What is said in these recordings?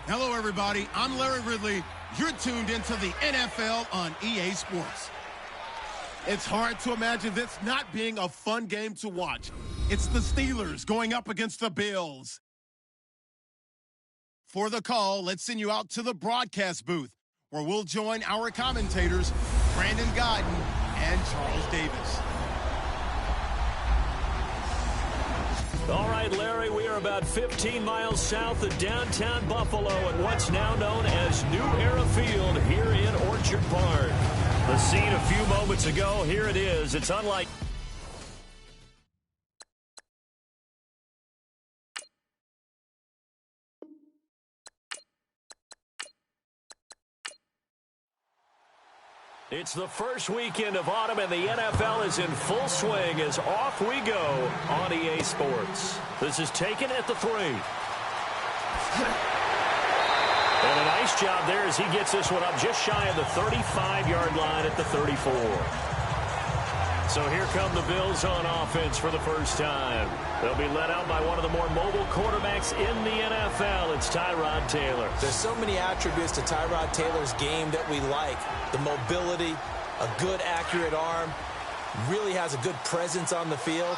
Hello, everybody. I'm Larry Ridley. You're tuned into the NFL on EA Sports. It's hard to imagine this not being a fun game to watch. It's the Steelers going up against the Bills. For the call, let's send you out to the broadcast booth, where we'll join our commentators, Brandon Godden and Charles Davis. All right, Larry, we are about 15 miles south of downtown Buffalo at what's now known as New Era Field here in Orchard Park. The scene a few moments ago, here it is. It's unlike... It's the first weekend of autumn, and the NFL is in full swing as off we go on EA Sports. This is taken at the 3. And a nice job there as he gets this one up just shy of the 35-yard line at the 34. So here come the Bills on offense for the first time. They'll be led out by one of the more mobile quarterbacks in the NFL. It's Tyrod Taylor. There's so many attributes to Tyrod Taylor's game that we like. The mobility, a good, accurate arm, really has a good presence on the field.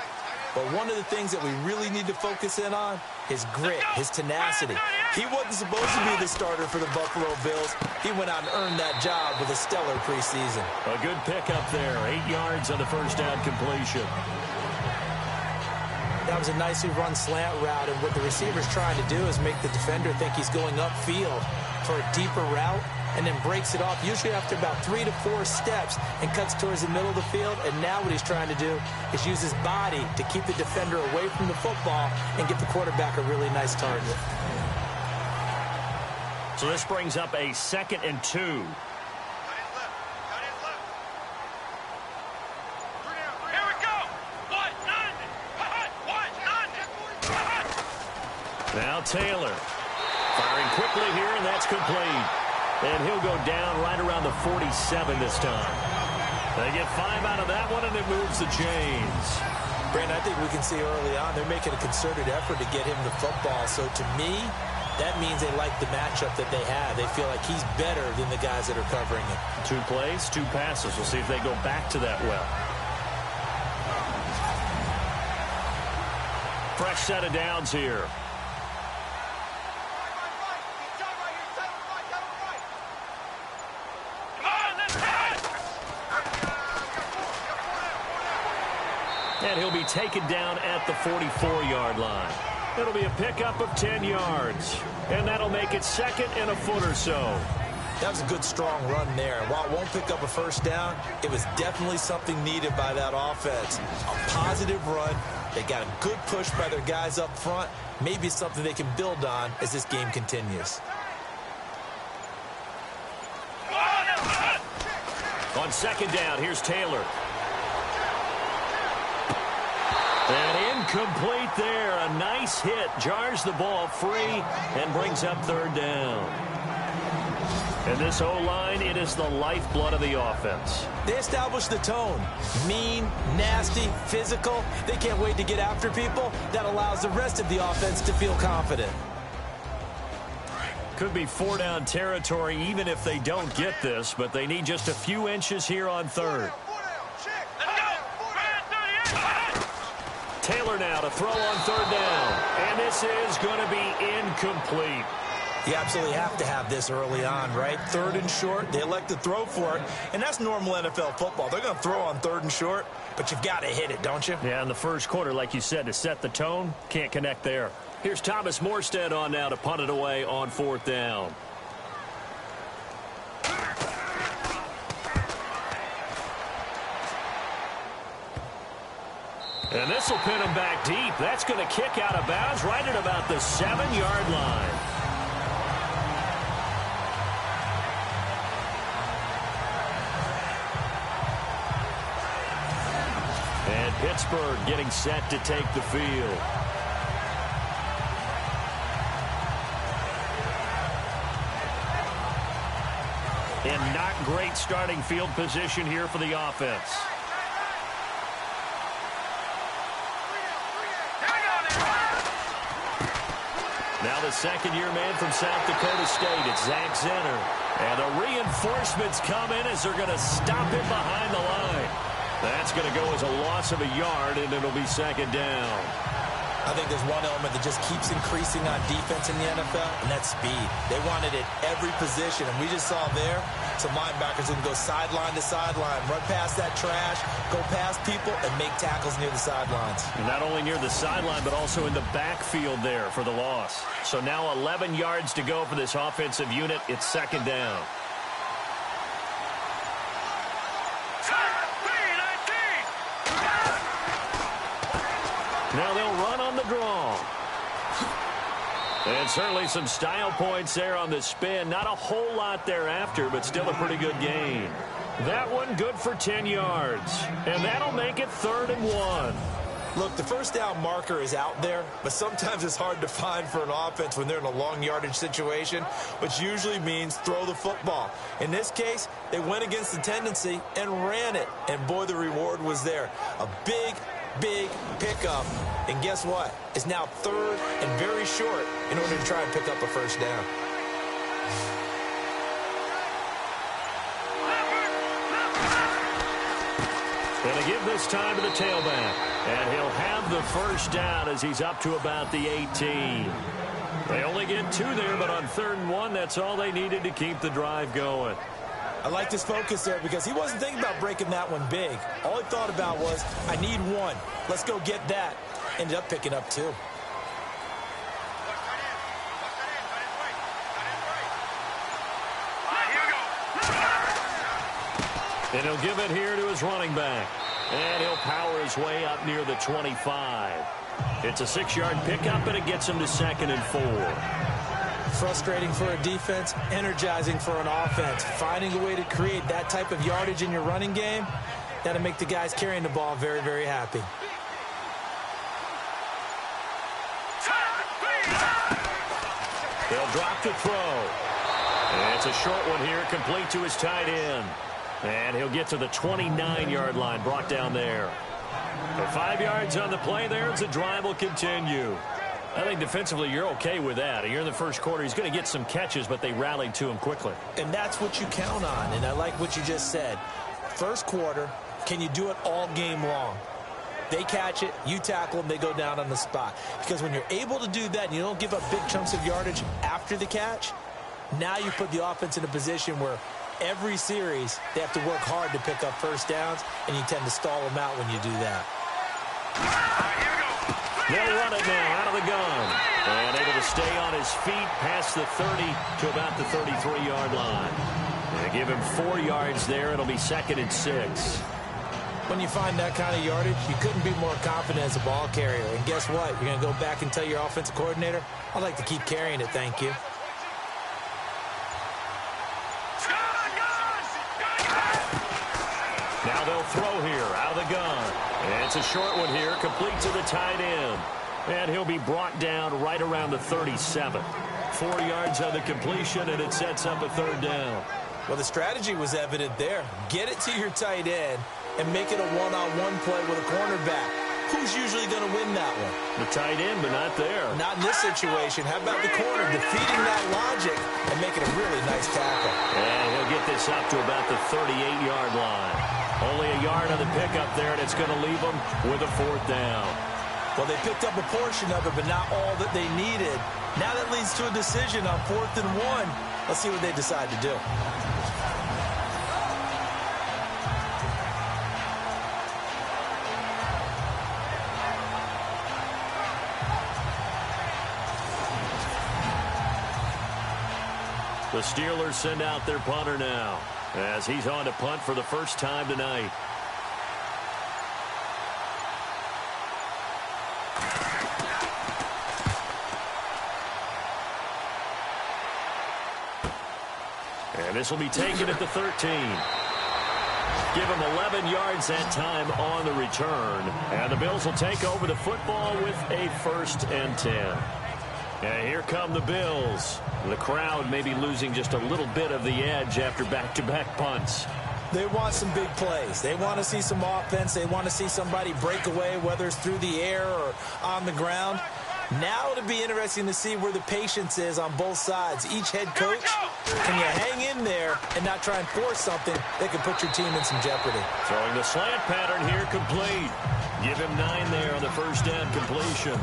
But one of the things that we really need to focus in on, his grit, his tenacity. He wasn't supposed to be the starter for the Buffalo Bills. He went out and earned that job with a stellar preseason. A good pickup there, 8 yards on the first down completion. That was a nicely run slant route, and what the receiver's trying to do is make the defender think he's going upfield for a deeper route, and then breaks it off, usually after about 3 to 4 steps, and cuts towards the middle of the field. And now what he's trying to do is use his body to keep the defender away from the football and get the quarterback a really nice target. So this brings up a 2nd and 2. Now Taylor firing quickly here, and that's complete. And he'll go down right around the 47 this time. They get 5 out of that one, and it moves the chains. Brandon, I think we can see early on they're making a concerted effort to get him the football. So to me, that means they like the matchup that they have. They feel like he's better than the guys that are covering him. 2 plays, 2 passes. We'll see if they go back to that well. Fresh set of downs here. And he'll be taken down at the 44-yard line. It'll be a pickup of 10 yards. And that'll make it 2nd and a foot or so. That was a good, strong run there. While it won't pick up a first down, it was definitely something needed by that offense. A positive run. They got a good push by their guys up front. Maybe something they can build on as this game continues. On 2nd down, here's Taylor. And incomplete there. A nice hit. Jars the ball free and brings up 3rd down. And this O-line, it is the lifeblood of the offense. They established the tone. Mean, nasty, physical. They can't wait to get after people. That allows the rest of the offense to feel confident. Could be 4-down territory even if they don't get this, but they need just a few inches here on 3rd. Taylor now to throw on 3rd down. And this is going to be incomplete. You absolutely have to have this early on, right? 3rd and short, they elect to throw for it, and that's normal NFL football. They're going to throw on 3rd and short, but you've got to hit it, don't you? Yeah, in the first quarter, like you said, to set the tone, can't connect there. Here's Thomas Morstead on now to punt it away on 4th down. And this will pin him back deep. That's going to kick out of bounds right at about the 7-yard line. And Pittsburgh getting set to take the field. And not great starting field position here for the offense. Now the second-year man from South Dakota State, it's Zach Zenner. And the reinforcements come in as they're going to stop him behind the line. That's going to go as a loss of a yard, and it'll be 2nd down. I think there's one element that just keeps increasing on defense in the NFL, and that's speed. They want it at every position, and we just saw there some linebackers who can go sideline to sideline, run past that trash, go past people, and make tackles near the sidelines. And not only near the sideline, but also in the backfield there for the loss. So now 11 yards to go for this offensive unit. It's 2nd down. Now they'll run on the draw. And certainly some style points there on the spin. Not a whole lot thereafter, but still a pretty good gain. That one good for 10 yards. And that'll make it 3rd and 1. Look, the first down marker is out there, but sometimes it's hard to find for an offense when they're in a long yardage situation, which usually means throw the football. In this case, they went against the tendency and ran it. And boy, the reward was there. A big pickup. And guess what? It's now 3rd and very short in order to try and pick up a first down. Going to give this time to the tailback. And he'll have the first down as he's up to about the 18. They only get 2 there, but on 3rd and 1, that's all they needed to keep the drive going. I like his focus there because he wasn't thinking about breaking that one big. All he thought about was, I need 1. Let's go get that. Ended up picking up 2. And he'll give it here to his running back. And he'll power his way up near the 25. It's a 6-yard pickup, and it gets him to 2nd and 4. Frustrating for a defense, energizing for an offense. Finding a way to create that type of yardage in your running game, that'll make the guys carrying the ball very, very happy. They'll drop to throw. And it's a short one here, complete to his tight end. And he'll get to the 29-yard line, brought down there. For 5 yards on the play there, as the drive will continue. I think defensively you're okay with that. You're in the first quarter. He's going to get some catches, but they rallied to him quickly. And that's what you count on, and I like what you just said. First quarter, can you do it all game long? They catch it, you tackle them, they go down on the spot. Because when you're able to do that and you don't give up big chunks of yardage after the catch, now you put the offense in a position where every series they have to work hard to pick up first downs, and you tend to stall them out when you do that. They'll run it now out of the gun. And able to stay on his feet past the 30 to about the 33-yard line. And give him 4 yards there. It'll be 2nd and 6. When you find that kind of yardage, you couldn't be more confident as a ball carrier. And guess what? You're going to go back and tell your offensive coordinator, I'd like to keep carrying it, thank you. Now they'll throw here out of the gun. And it's a short one here, complete to the tight end. And he'll be brought down right around the 37. 4 yards on the completion, and it sets up a 3rd down. Well, the strategy was evident there. Get it to your tight end and make it a one-on-one play with a cornerback. Who's usually going to win that one? The tight end, but not there. Not in this situation. How about the corner defeating that logic and making a really nice tackle? And he'll get this up to about the 38-yard line. Only a yard on the pickup there, and it's going to leave him with a 4th down. Well, they picked up a portion of it, but not all that they needed. Now that leads to a decision on 4th and 1. Let's see what they decide to do. The Steelers send out their punter now as he's on to punt for the first time tonight. And this will be taken at the 13. Give him 11 yards that time on the return. And the Bills will take over the football with a 1st and 10. And here come the Bills. The crowd may be losing just a little bit of the edge after back-to-back punts. They want some big plays. They want to see some offense. They want to see somebody break away, whether it's through the air or on the ground. Now it'll be interesting to see where the patience is on both sides. Each head coach, can you hang in there and not try and force something that can put your team in some jeopardy? Throwing the slant pattern here complete. Give him 9 there on the first down completion.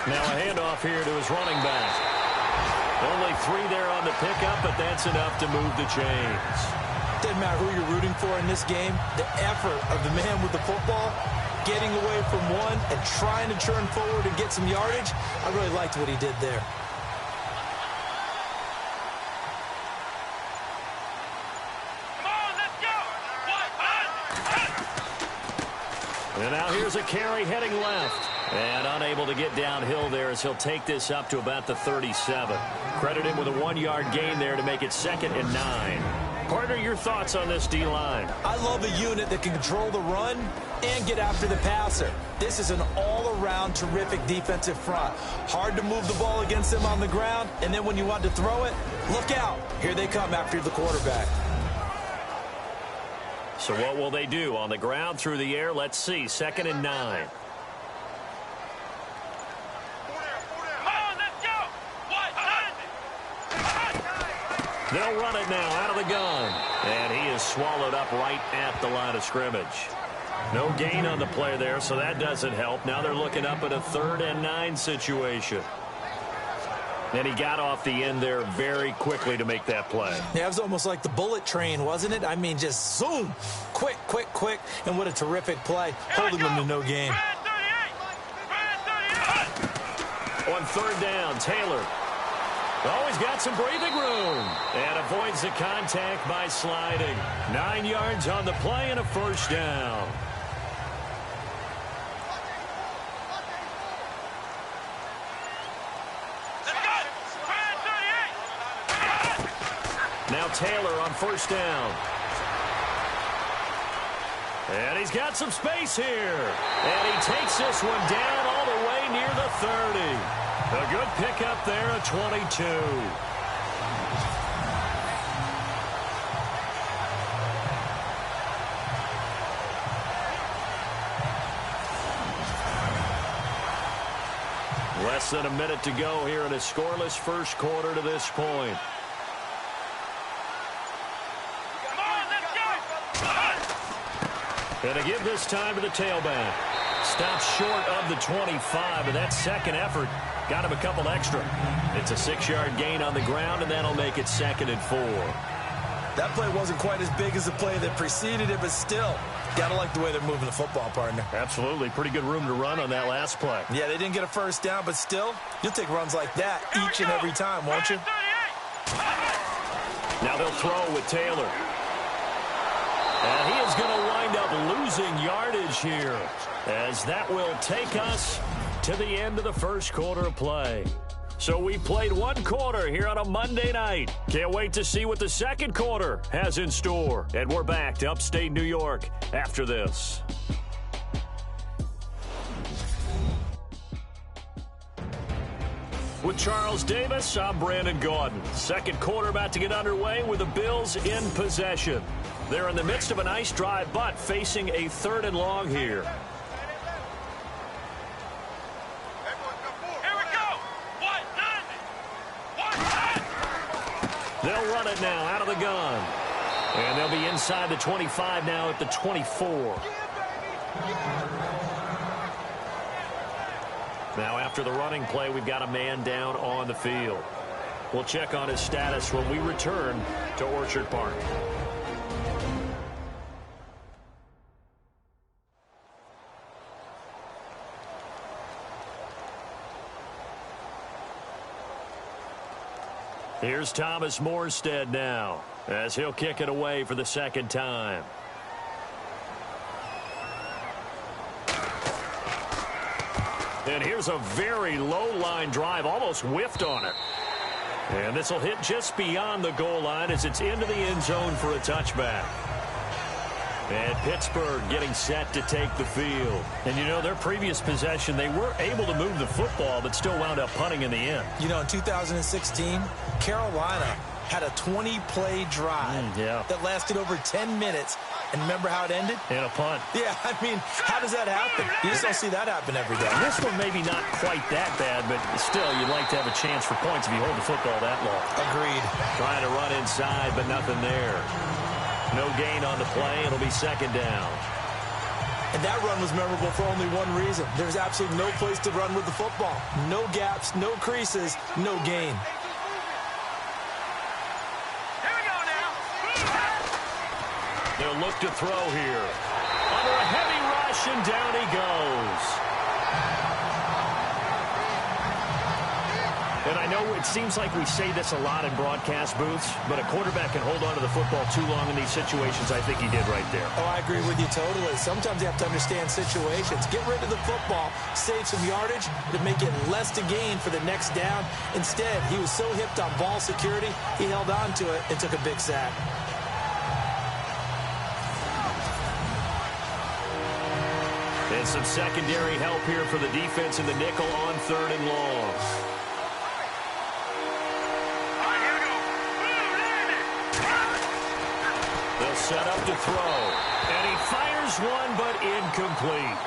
Now a handoff here to his running back. Only 3 there on the pickup, but that's enough to move the chains. Doesn't matter who you're rooting for in this game. The effort of the man with the football, getting away from one and trying to turn forward and get some yardage, I really liked what he did there. And now here's a carry heading left. And unable to get downhill there as he'll take this up to about the 37. Credit him with a 1-yard gain there to make it 2nd and 9. Partner, your thoughts on this D-line? I love a unit that can control the run and get after the passer. This is an all-around terrific defensive front. Hard to move the ball against them on the ground, and then when you want to throw it, look out. Here they come after the quarterback. So what will they do? On the ground, through the air? Let's see. 2nd and 9. They'll run it now out of the gun. And he is swallowed up right at the line of scrimmage. No gain on the play there, so that doesn't help. Now they're looking up at a 3rd and 9 situation. And he got off the end there very quickly to make that play. Yeah, it was almost like the bullet train, wasn't it? I mean, just zoom. Quick, quick, quick. And what a terrific play, holding them to no gain. On 3rd down, Taylor. Always got some breathing room. And avoids the contact by sliding. 9 yards on the play and a 1st down. Now Taylor on 1st down. And he's got some space here. And he takes this one down all the way near the 30. A good pickup there at 22. Less than a minute to go here in a scoreless first quarter to this point. And to give this time to the tailback. Stops short of the 25, but that second effort got him a couple extra. It's a 6-yard gain on the ground, and that'll make it 2nd and 4. That play wasn't quite as big as the play that preceded it, but still, gotta like the way they're moving the football, partner. Absolutely. Pretty good room to run on that last play. Yeah, they didn't get a 1st down, but still, you'll take runs like that each and every time, won't you? Now they'll throw with Taylor. And he is going to wind up losing yardage here, as that will take us to the end of the first quarter of play. So we played 1 quarter here on a Monday night. Can't wait to see what the second quarter has in store. And we're back to upstate New York after this. With Charles Davis, I'm Brandon Gaudin. Second quarter about to get underway with the Bills in possession. They're in the midst of a nice drive, but facing a 3rd and long here. They'll run it now out of the gun. And they'll be inside the 25 now at the 24. Now after the running play, we've got a man down on the field. We'll check on his status when we return to Orchard Park. Here's Thomas Morstead now as he'll kick it away for the 2nd time. And here's a very low line drive, almost whiffed on it. And this will hit just beyond the goal line as it's into the end zone for a touchback. And Pittsburgh getting set to take the field. And, you know, their previous possession, they were able to move the football, but still wound up punting in the end. You know, in 2016, Carolina had a 20-play drive that lasted over 10 minutes. And remember how it ended? In a punt. Yeah, I mean, how does that happen? You just don't see that happen every day. This one maybe not quite that bad, but still, you'd like to have a chance for points if you hold the football that long. Agreed. Trying to run inside, but nothing there. No gain on the play. It'll be 2nd down. And that run was memorable for only one reason. There's absolutely no place to run with the football. No gaps, no creases, no gain. They'll look to throw here. Under a heavy rush, and down he goes. And I know it seems like we say this a lot in broadcast booths, but a quarterback can hold on to the football too long in these situations. I think he did right there. Oh, I agree with you totally. Sometimes you have to understand situations. Get rid of the football, save some yardage to make it less to gain for the next down. Instead, he was so hipped on ball security, he held on to it and took a big sack. And some secondary help here for the defense in the nickel on 3rd and long. They'll set up to throw. And he fires one, but incomplete.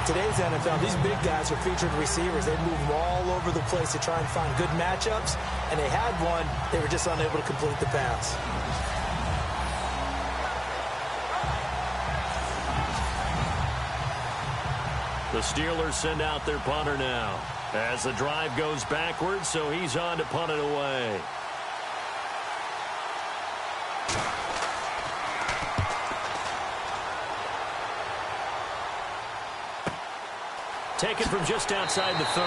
Today's NFL, these big guys are featured receivers. They move all over the place to try and find good matchups. And they had one. They were just unable to complete the pass. The Steelers send out their punter now as the drive goes backwards, so he's on to punt it away. Taken from just outside the 30.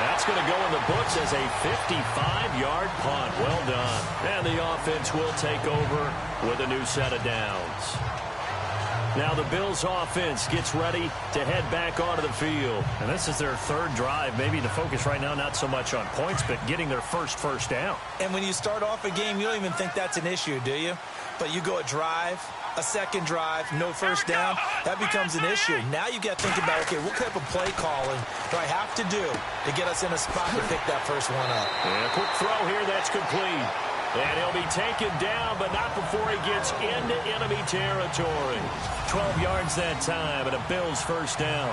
That's going to go in the books as a 55-yard punt. Well done. And the offense will take over with a new set of downs. Now the Bills offense gets ready to head back onto the field. And this is their 3rd drive. Maybe the focus right now not so much on points, but getting their first down. And when you start off a game, you don't even think that's an issue, do you? But you go a drive, a 2nd drive, no first down, that becomes an issue. Now you got to think about, okay, what type of play calling do I have to do to get us in a spot to pick that first one up? And a quick throw here, that's complete. And he'll be taken down, but not before he gets into enemy territory. 12 yards that time, and a Bills first down.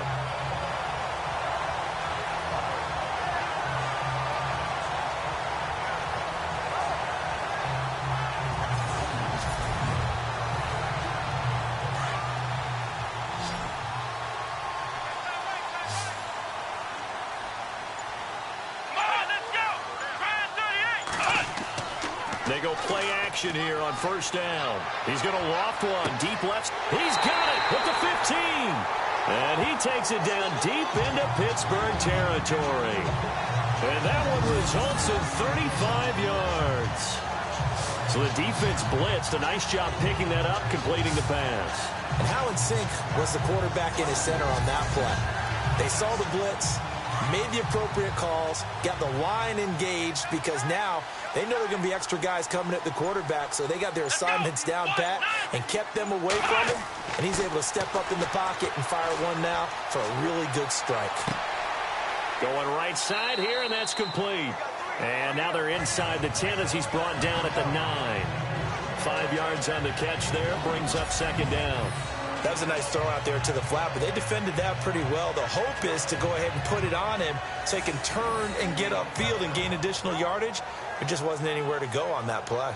They go play action here on first down. He's going to loft one deep left. He's got it with the 15. And he takes it down deep into Pittsburgh territory. And that one results in 35 yards. So the defense blitzed. A nice job picking that up, completing the pass. And how in sync was the quarterback in his center on that play? They saw the blitz, made the appropriate calls, got the line engaged because now they know there are going to be extra guys coming at the quarterback, so they got their assignments down pat and kept them away from him, and he's able to step up in the pocket and fire one now for a really good strike. Going right side here, and that's complete. And now they're inside the 10 as he's brought down at the 9. 5 yards on the catch there, brings up second down. That was a nice throw out there to the flat, but they defended that pretty well. The hope is to go ahead and put it on him so he can turn and get upfield and gain additional yardage. There just wasn't anywhere to go on that play.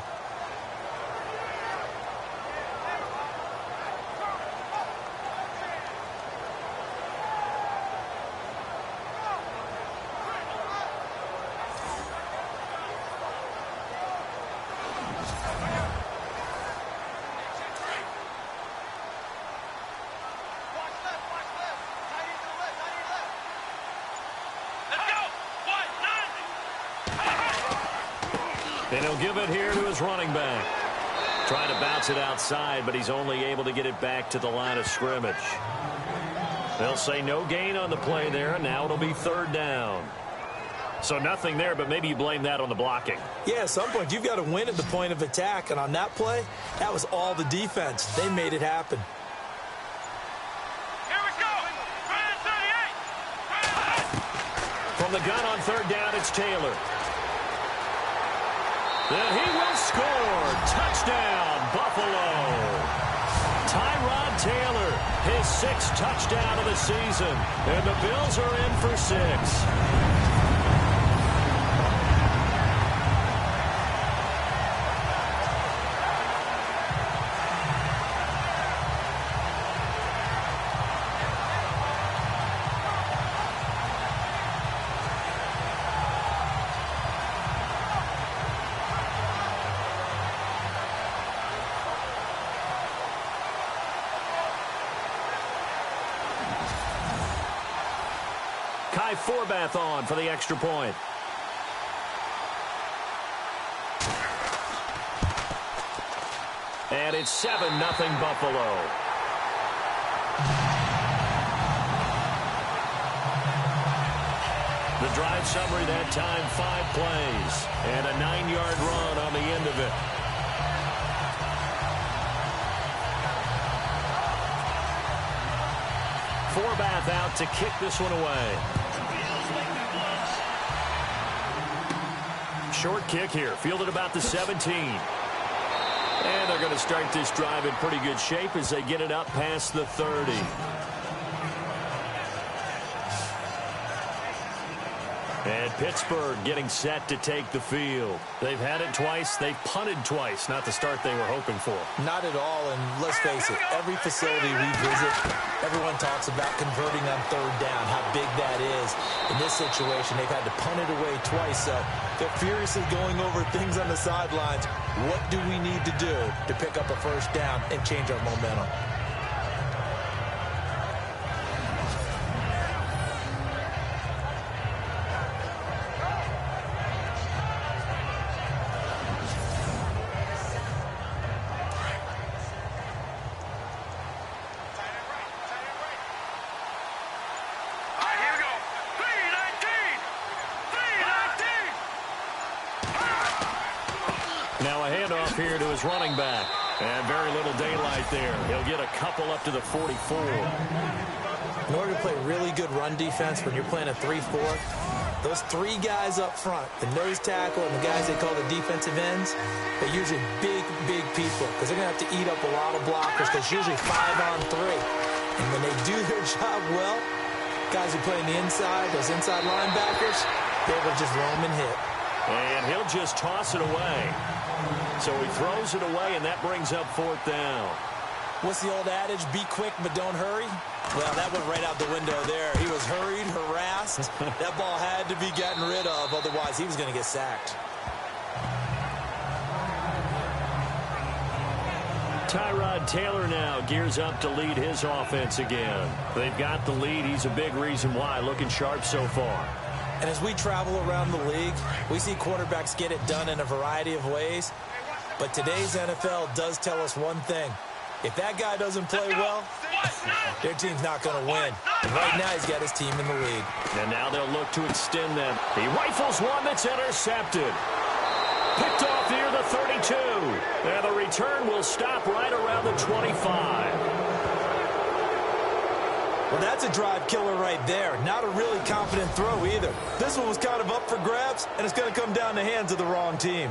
And he'll give it here to his running back. Trying to bounce it outside, but he's only able to get it back to the line of scrimmage. They'll say no gain on the play there, and now it'll be third down. So nothing there, but maybe you blame that on the blocking. Yeah, at some point, you've got to win at the point of attack, and on that play, that was all the defense. They made it happen. Here we go! 38! From the gun on third down, it's Taylor. And he will score. Touchdown, Buffalo. Tyrod Taylor, his 6th touchdown of the season. And the Bills are in for 6. Forbath on for the extra point. And it's 7-0 Buffalo. The drive summary that time, 5 plays. And a 9-yard run on the end of it. Forbath out to kick this one away. Short kick here, fielded about the 17. And they're going to start this drive in pretty good shape as they get it up past the 30. And Pittsburgh getting set to take the field. They've had it twice. They've punted twice. Not the start they were hoping for. Not at all, and let's face it, every facility we visit, everyone talks about converting on third down, how big that is. In this situation, they've had to punt it away twice, so they're furiously going over things on the sidelines. What do we need to do to pick up a first down and change our momentum? Now a handoff here to his running back. And very little daylight there. He'll get a couple up to the 44. In order to play really good run defense when you're playing a 3-4, those 3 guys up front, the nose tackle and the guys they call the defensive ends, they're usually big, big people because they're going to have to eat up a lot of blockers because it's usually 5-on-3. And when they do their job well, guys who play on the inside, those inside linebackers, they're able to just roam and hit. And he'll just toss it away. So he throws it away, and that brings up fourth down. What's the old adage? Be quick, but don't hurry? Well, that went right out the window there. He was hurried, harassed. That ball had to be gotten rid of, otherwise he was going to get sacked. Tyrod Taylor now gears up to lead his offense again. They've got the lead. He's a big reason why. Looking sharp so far. And as we travel around the league, we see quarterbacks get it done in a variety of ways. But today's NFL does tell us one thing. If that guy doesn't play well, their team's not going to win. And right now, he's got his team in the lead. And now they'll look to extend them. He rifles one that's intercepted. Picked off near the 32. And the return will stop right around the 25. Well, that's a drive killer right there. Not a really confident throw either. This one was kind of up for grabs, and it's going to come down the hands of the wrong team.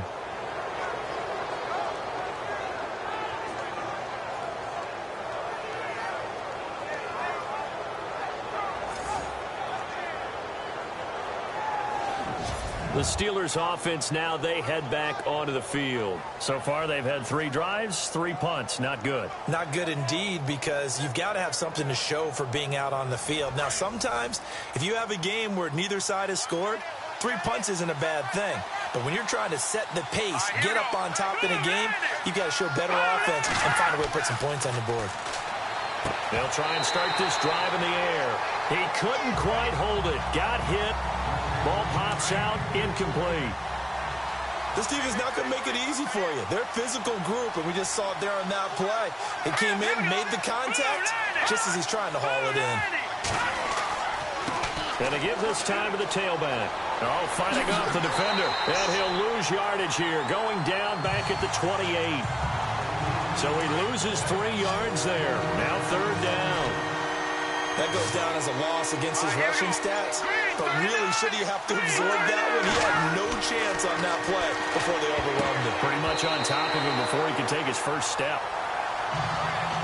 The Steelers offense now, they head back onto the field. So far, they've had 3 drives, 3 punts. Not good. Not good indeed, because you've got to have something to show for being out on the field. Now, sometimes, if you have a game where neither side has scored, 3 punts isn't a bad thing. But when you're trying to set the pace, get up on top in a game, you've got to show better offense and find a way to put some points on the board. They'll try and start this drive in the air. He couldn't quite hold it. Got hit. Ball pops out, incomplete. This team is not going to make it easy for you. They're a physical group, and we just saw it there on that play. It came in, made the contact, just as he's trying to haul it in. And to give this time to the tailback. Oh, fighting off the defender. And he'll lose yardage here, going down back at the 28. So he loses 3 yards there. Now 3rd down. That goes down as a loss against his rushing stats. But really, should he have to absorb that one? He had no chance on that play before they overwhelmed him. Pretty much on top of him before he could take his first step.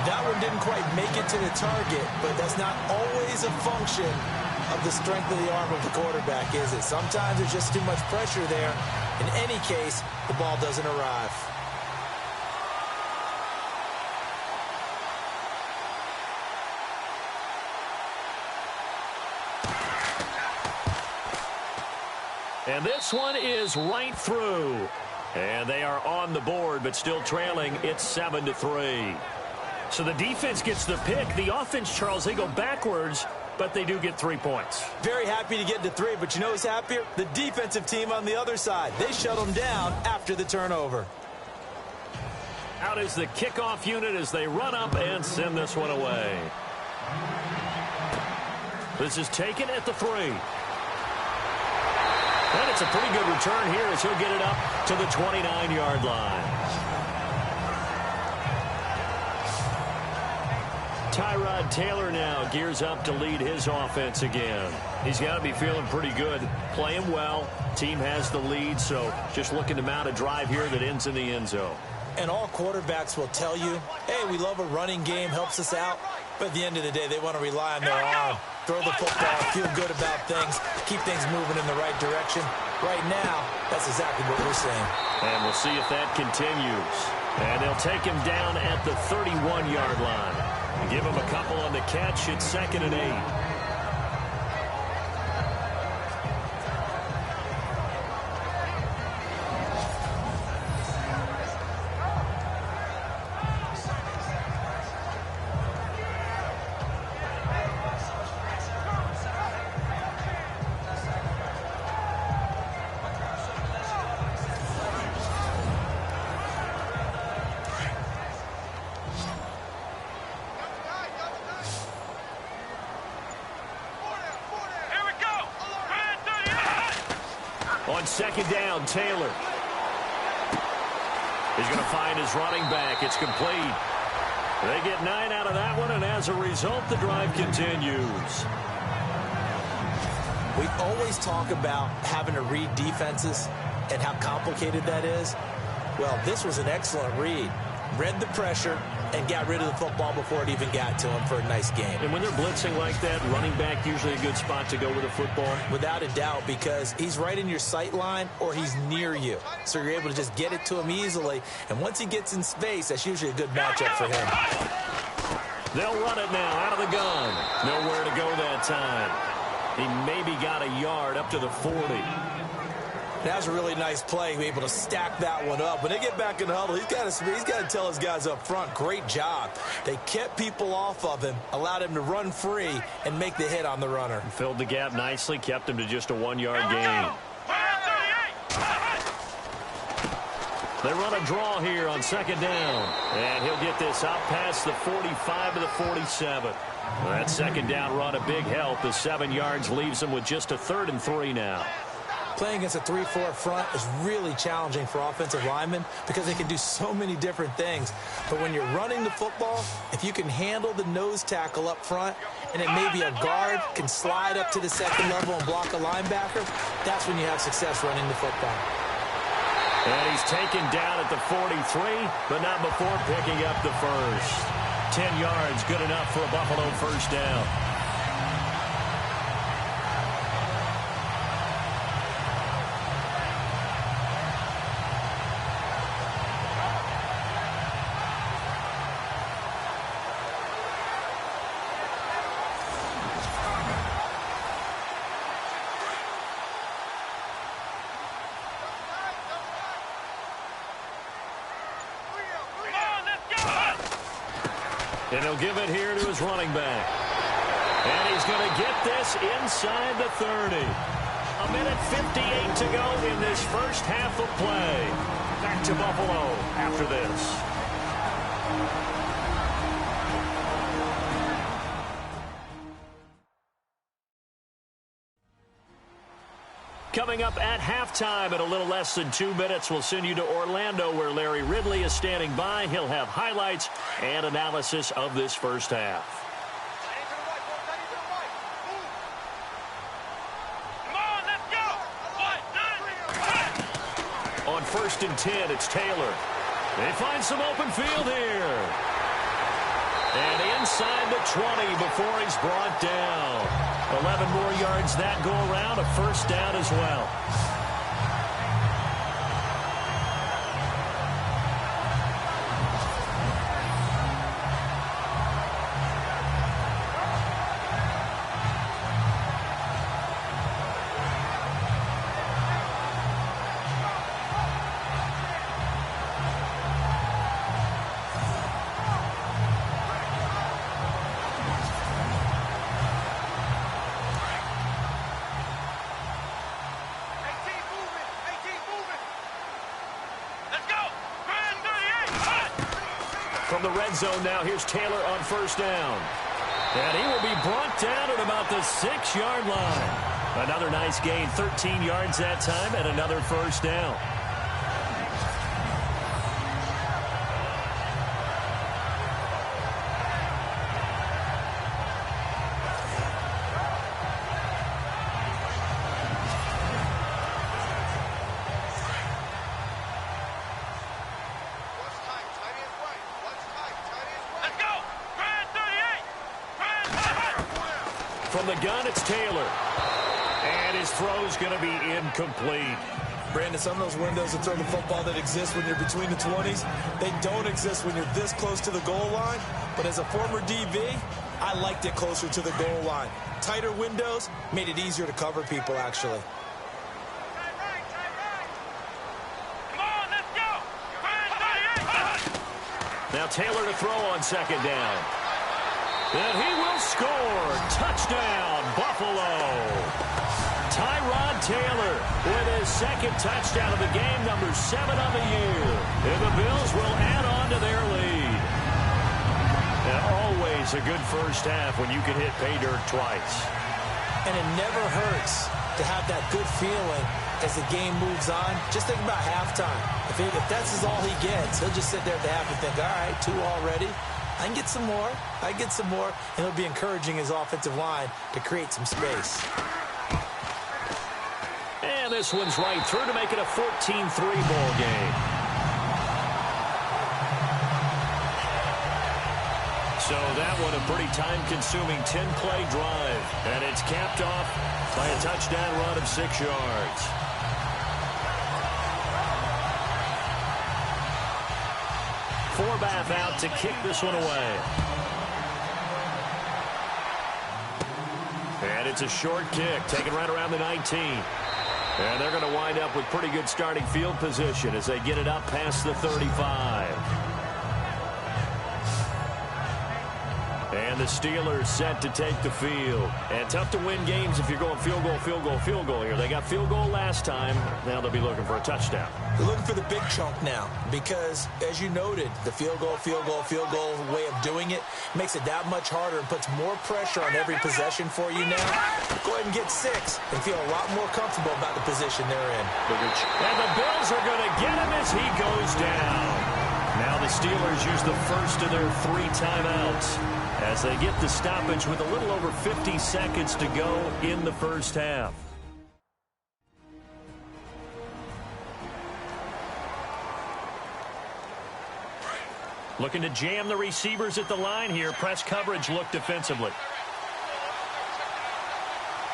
That one didn't quite make it to the target, but that's not always a function of the strength of the arm of the quarterback, is it? Sometimes there's just too much pressure there. In any case, the ball doesn't arrive. And this one is right through. And they are on the board, but still trailing. It's 7-3. So the defense gets the pick. The offense, Charles, they go backwards, but they do get 3 points. Very happy to get to 3, but you know who's happier? The defensive team on the other side. They shut them down after the turnover. Out is the kickoff unit as they run up and send this one away. This is taken at the 3. And it's a pretty good return here as he'll get it up to the 29-yard line. Tyrod Taylor now gears up to lead his offense again. He's got to be feeling pretty good, playing well. Team has the lead, so just looking to mount a drive here that ends in the end zone. And all quarterbacks will tell you, hey, we love a running game, helps us out. But at the end of the day, they want to rely on their arm. Throw the football, feel good about things, keep things moving in the right direction. Right now, that's exactly what we're saying. And we'll see if that continues. And they'll take him down at the 31-yard line. And give him a couple on the catch. It's 2nd and 8. On 2nd down, Taylor. He's going to find his running back. It's complete. They get 9 out of that one, and as a result, the drive continues. We always talk about having to read defenses and how complicated that is. Well, this was an excellent read. Read the pressure and got rid of the football before it even got to him for a nice game. And when they're blitzing like that, running back usually a good spot to go with the football? Without a doubt, because he's right in your sight line or he's near you. So you're able to just get it to him easily. And once he gets in space, that's usually a good matchup for him. They'll run it now out of the gun. Nowhere to go that time. He maybe got a yard up to the 40. That was a really nice play, able to stack that one up. When they get back in the huddle, he's got to tell his guys up front, great job. They kept people off of him, allowed him to run free, and make the hit on the runner. Filled the gap nicely, kept him to just a 1-yard gain. They run a draw here on 2nd down. And he'll get this out past the 45 to the 47. Well, that 2nd down run a big help. The 7 yards leaves him with just a 3rd and 3 now. Playing against a 3-4 front is really challenging for offensive linemen because they can do so many different things. But when you're running the football, if you can handle the nose tackle up front, and it may be a guard can slide up to the second level and block a linebacker, that's when you have success running the football. And he's taken down at the 43, but not before picking up the first. 10 yards, good enough for a Buffalo first down. And he'll give it here to his running back. And he's going to get this inside the 30. A minute 58 to go in this first half of play. Back to Buffalo after this. Coming up at halftime in a little less than 2 minutes, we'll send you to Orlando where Larry Ridley is standing by. He'll have highlights and analysis of this first half. On 1st and 10, it's Taylor. They find some open field here. And inside the 20 before he's brought down. 11 more yards that go around, a first down as well. From the red zone now, here's Taylor on first down. And he will be brought down at about the 6-yard line. Another nice gain, 13 yards that time, and another first down. From the gun, it's Taylor. And his throw's going to be incomplete. Brandon, some of those windows to throw the football that exist when you're between the 20s, they don't exist when you're this close to the goal line. But as a former DB, I liked it closer to the goal line. Tighter windows made it easier to cover people, actually. Now Taylor to throw on second down. And he will score. Touchdown, Buffalo. Tyrod Taylor with his second touchdown of the game, number 7 of the year. And the Bills will add on to their lead. And always a good first half when you can hit pay dirt twice. And it never hurts to have that good feeling as the game moves on. Just think about halftime. If that's all he gets, he'll just sit there at the half and think, all right, 2 already. I can get some more. I get some more. And he'll be encouraging his offensive line to create some space. And this one's right through to make it a 14-3 ball game. So that one a pretty time-consuming 10-play drive. And it's capped off by a touchdown run of 6 yards. Forbath out to kick this one away. And it's a short kick, taken right around the 19. And they're going to wind up with pretty good starting field position as they get it up past the 35. And the Steelers set to take the field. And tough to win games if you're going field goal, field goal, field goal here. They got field goal last time. Now they'll be looking for a touchdown. They're looking for the big chunk now because, as you noted, the field goal way of doing it makes it that much harder and puts more pressure on every possession for you now. Go ahead and get 6 and feel a lot more comfortable about the position they're in. And the Bills are going to get him as he goes down. Now the Steelers use the first of their 3 timeouts as they get the stoppage with a little over 50 seconds to go in the first half. Looking to jam the receivers at the line here. Press coverage look defensively.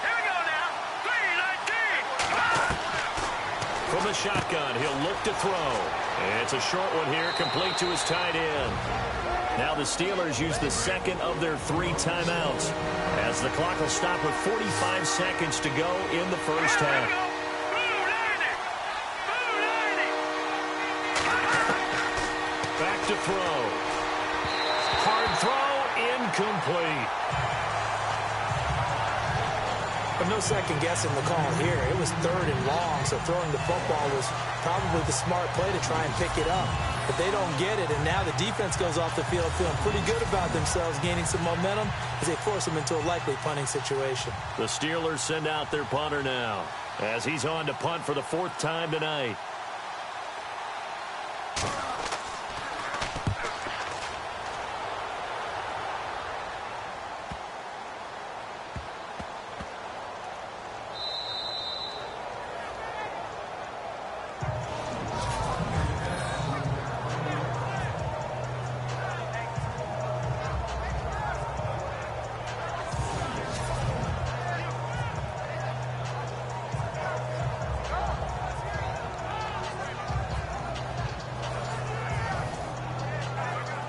Here we go now. 3-19. From the shotgun, he'll look to throw. And it's a short one here, complete to his tight end. Now the Steelers use the second of their 3 timeouts as the clock will stop with 45 seconds to go in the first half. Back to throw. Hard throw, incomplete. But no second guessing the call here. It was 3rd and long, so throwing the football was probably the smart play to try and pick it up. But they don't get it, and now the defense goes off the field feeling pretty good about themselves, gaining some momentum as they force them into a likely punting situation. The Steelers send out their punter now as he's on to punt for the 4th time tonight.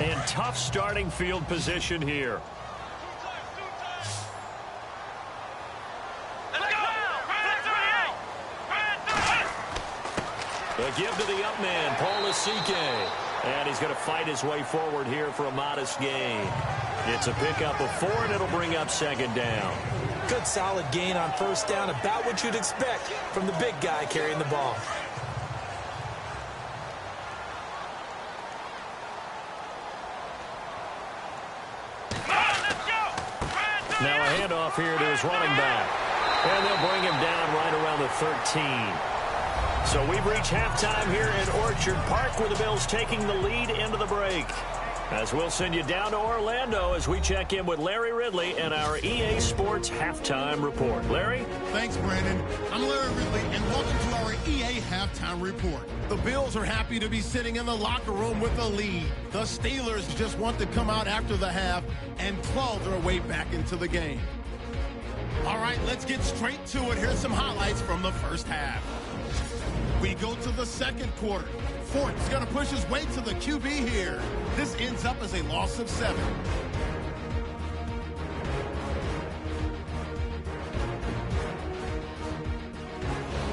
And tough starting field position here. The give to the up man, Paul Asike. And he's going to fight his way forward here for a modest gain. It's a pickup of 4, and it'll bring up 2nd down. Good solid gain on 1st down, about what you'd expect from the big guy carrying the ball. Now a handoff here to his running back. And they'll bring him down right around the 13. So we've reached halftime here at Orchard Park with the Bills taking the lead into the break. As we'll send you down to Orlando as we check in with Larry Ridley and our EA Sports Halftime Report. Larry? Thanks, Brandon. I'm Larry Ridley, and welcome to our EA Halftime Report. The Bills are happy to be sitting in the locker room with a lead. The Steelers just want to come out after the half and claw their way back into the game. All right, let's get straight to it. Here's some highlights from the first half. We go to the 2nd quarter. Fort's going to push his way to the QB here. This ends up as a loss of 7.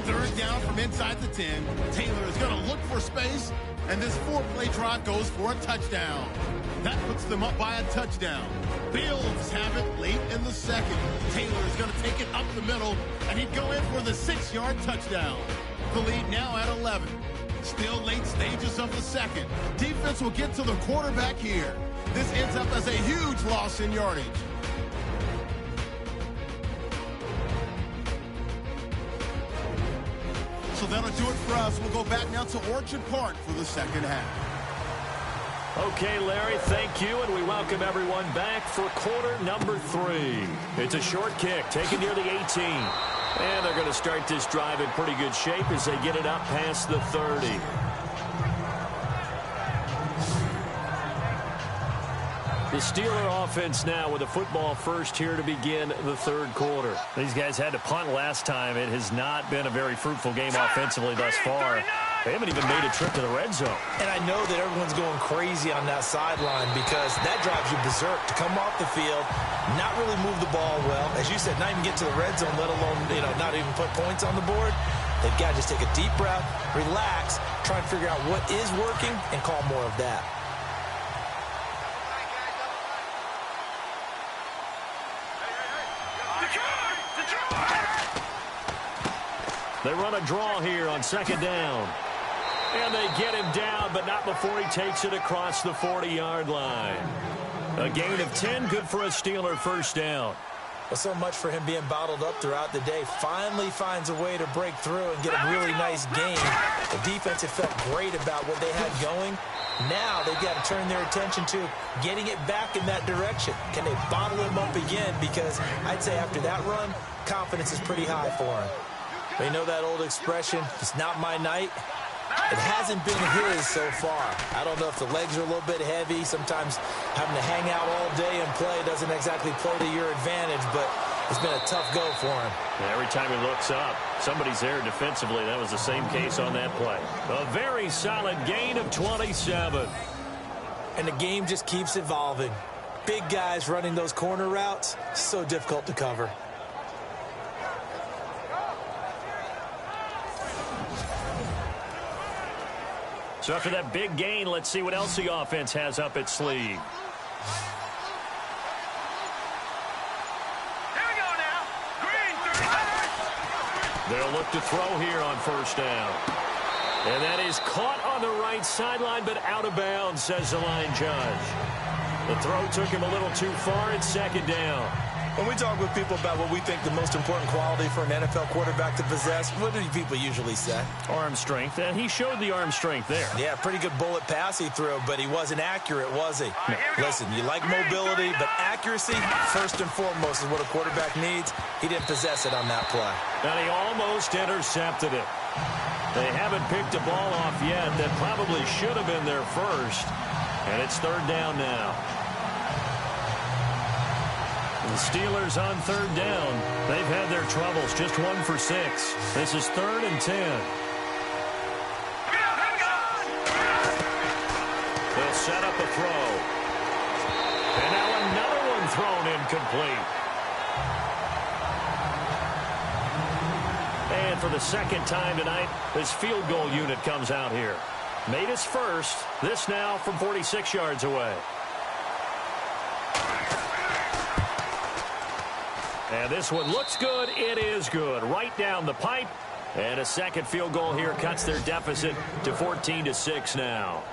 Third down from inside the 10. Taylor is going to look for space, and this 4-play drive goes for a touchdown. That puts them up by a touchdown. Bills have it late in the 2nd. Taylor is going to take it up the middle, and he'd go in for the 6-yard touchdown. The lead now at 11. Still late stages of the 2nd. Defense will get to the quarterback here. This ends up as a huge loss in yardage. So that'll do it for us. We'll go back now to Orchard Park for the 2nd half. Okay, Larry, thank you, and we welcome everyone back for quarter number 3. It's a short kick taken near the 18. And they're going to start this drive in pretty good shape as they get it up past the 30. The Steeler offense now with a football first here to begin the 3rd quarter. These guys had to punt last time. It has not been a very fruitful game offensively thus far. They haven't even made a trip to the red zone. And I know that everyone's going crazy on that sideline because that drives you berserk to come off the field, not really move the ball well. As you said, not even get to the red zone, let alone, not even put points on the board. They've got to just take a deep breath, relax, try and figure out what is working, and call more of that. They run a draw here on second down. And they get him down, but not before he takes it across the 40-yard line. A gain of 10, good for a Steeler first down. Well, so much for him being bottled up throughout the day. Finally finds a way to break through and get a really nice gain. The defense had felt great about what they had going. Now they've got to turn their attention to getting it back in that direction. Can they bottle him up again? Because I'd say after that run, confidence is pretty high for him. They know that old expression, it's not my night. It hasn't been his so far. I don't know if the legs are a little bit heavy. Sometimes having to hang out all day and play doesn't exactly play to your advantage, but it's been a tough go for him. Every time he looks up, somebody's there defensively. That was the same case on that play. A very solid gain of 27. And the game just keeps evolving. Big guys running those corner routes, so difficult to cover. So after that big gain, let's see what else the offense has up its sleeve. Here we go now. Green, 35. They'll look to throw here on first down. And that is caught on the right sideline, but out of bounds, says the line judge. The throw took him a little too far. It's second down. When we talk with people about what we think the most important quality for an NFL quarterback to possess, what do people usually say? Arm strength, and he showed the arm strength there. Yeah, pretty good bullet pass he threw, but he wasn't accurate, was he? No. Listen, you like mobility, but accuracy, first and foremost, is what a quarterback needs. He didn't possess it on that play. And he almost intercepted it. They haven't picked a ball off yet that probably should have been there first. And it's third down now. The Steelers on third down. They've had their troubles, just 1 for 6. This is 3rd and 10. They'll set up a throw. And now another one thrown incomplete. And for the second time tonight, this field goal unit comes out here. Made his first. This now from 46 yards away. And this one looks good. It is good. Right down the pipe. And a second field goal here cuts their deficit to 14-6 now.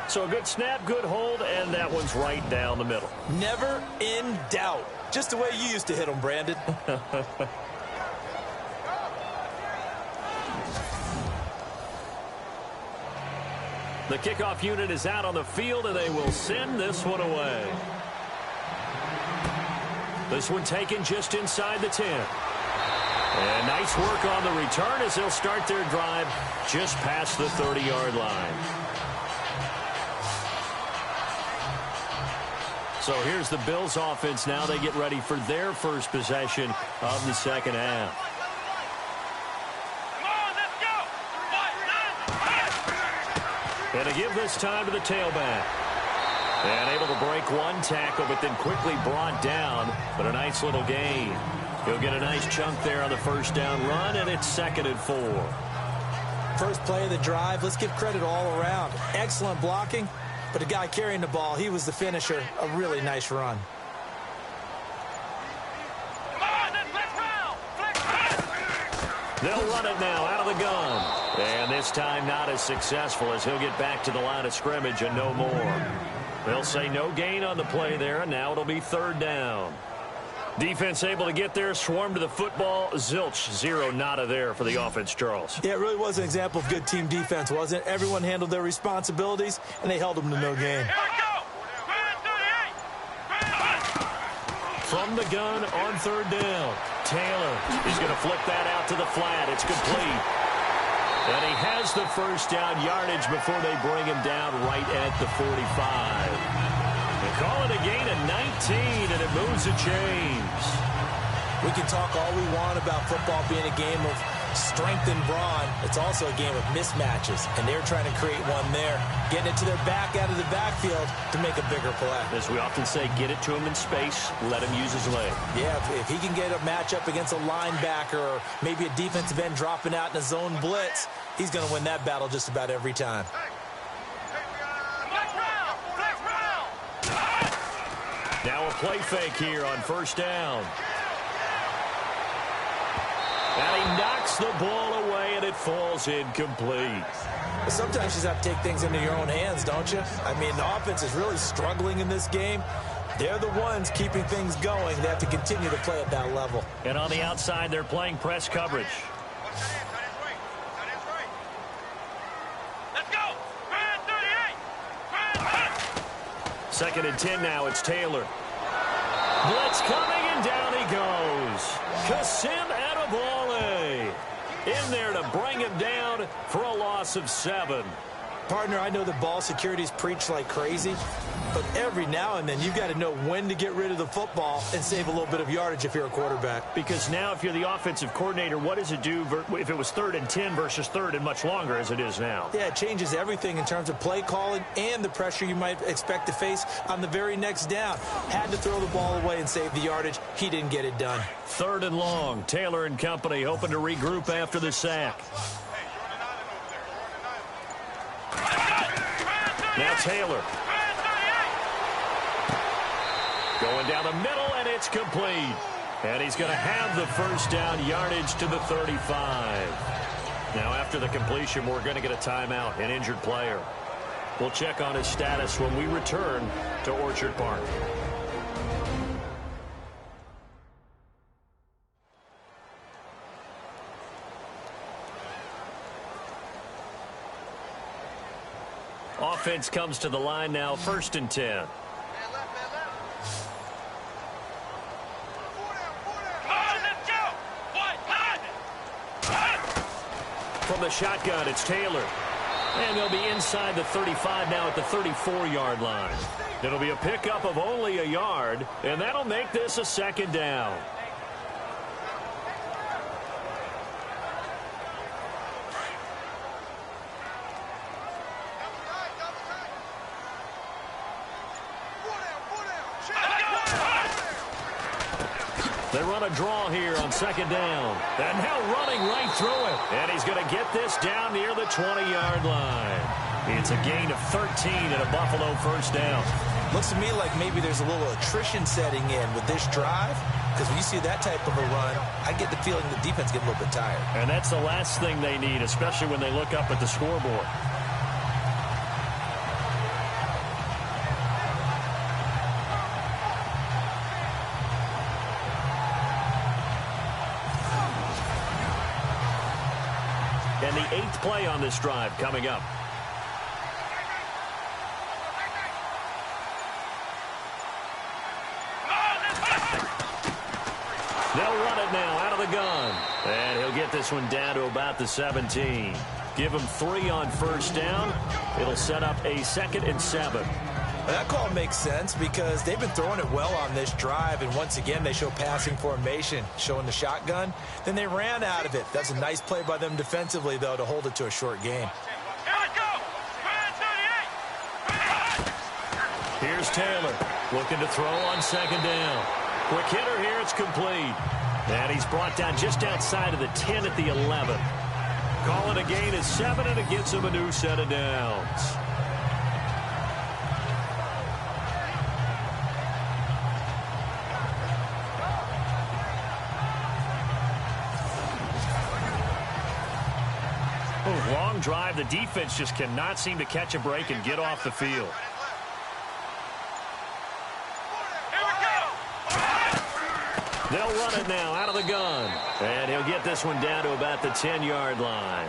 So a good snap, good hold, and that one's right down the middle. Never in doubt. Just the way you used to hit them, Brandon. The kickoff unit is out on the field, and they will send this one away. This one taken just inside the 10. And nice work on the return as they'll start their drive just past the 30-yard line. So here's the Bills offense now. They get ready for their first possession of the second half. Come on, let's go. And to give this time to the tailback. And able to break one tackle, but then quickly brought down. But a nice little gain. He'll get a nice chunk there on the first down run, and it's 2nd and 4. First play of the drive, let's give credit all around. Excellent blocking, but the guy carrying the ball, he was the finisher. A really nice run. They'll run it now out of the gun. And this time not as successful as he'll get back to the line of scrimmage and no more. They'll say no gain on the play there, and now it'll be third down. Defense able to get there, swarm to the football. Zilch, 0 nada there for the offense, Charles. Yeah, it really was an example of good team defense, wasn't it? Everyone handled their responsibilities, and they held them to no gain. From the gun on third down. Taylor, he's going to flip that out to the flat. It's complete. And he has the first down yardage before they bring him down right at the 45. They call it a gain of 19, and it moves the chains. We can talk all we want about football being a game of strength and brawn. It's also a game of mismatches, and they're trying to create one there, getting it to their back out of the backfield to make a bigger play. As we often say, get it to him in space, let him use his leg. Yeah, if he can get a matchup against a linebacker or maybe a defensive end dropping out in a zone blitz, he's going to win that battle just about every time. Now a play fake here on first down. And he knocks the ball away, and it falls incomplete. Sometimes you just have to take things into your own hands, don't you? I mean, the offense is really struggling in this game. They're the ones keeping things going. They have to continue to play at that level. And on the outside, they're playing press coverage. Let's go. Man 38. Man 2nd and 10 now. It's Taylor. Blitz coming, and down he goes. Kasim Adebawale in there to bring him down for a loss of 7. Partner, I know the ball security's preached like crazy, but every now and then you've got to know when to get rid of the football and save a little bit of yardage if you're a quarterback. Because now if you're the offensive coordinator, what does it do if it was 3rd and 10 versus 3rd and much longer as it is now? Yeah, it changes everything in terms of play calling and the pressure you might expect to face on the very next down. Had to throw the ball away and save the yardage. He didn't get it done. 3rd and long. Taylor and company hoping to regroup after the sack. Now Taylor. Going down the middle, and it's complete. And he's going to have the first down, yardage to the 35. Now after the completion, we're going to get a timeout, an injured player. We'll check on his status when we return to Orchard Park. Offense comes to the line now, 1st and 10. From the shotgun, it's Taylor. And they'll be inside the 35 now at the 34-yard line. It'll be a pickup of only a yard, and that'll make this a 2nd down. They run a draw here on 2nd down. And now running right through it. And he's going to get this down near the 20-yard line. It's a gain of 13 and a Buffalo first down. Looks to me like maybe there's a little attrition setting in with this drive. Because when you see that type of a run, I get the feeling the defense gets a little bit tired. And that's the last thing they need, especially when they look up at the scoreboard. And the 8th play on this drive coming up. They'll run it now out of the gun. And he'll get this one down to about the 17. Give him 3 on first down. It'll set up a 2nd and 7. That call makes sense because they've been throwing it well on this drive, and once again they show passing formation, showing the shotgun. Then they ran out of it. That's a nice play by them defensively, though, to hold it to a short game. Here's Taylor looking to throw on 2nd down. Quick hitter here, it's complete. And he's brought down just outside of the 10 at the 11. Calling a gain of 7, and it gives him a new set of downs. Long drive. The defense just cannot seem to catch a break and get off the field. They'll run it now out of the gun. And he'll get this one down to about the 10-yard line.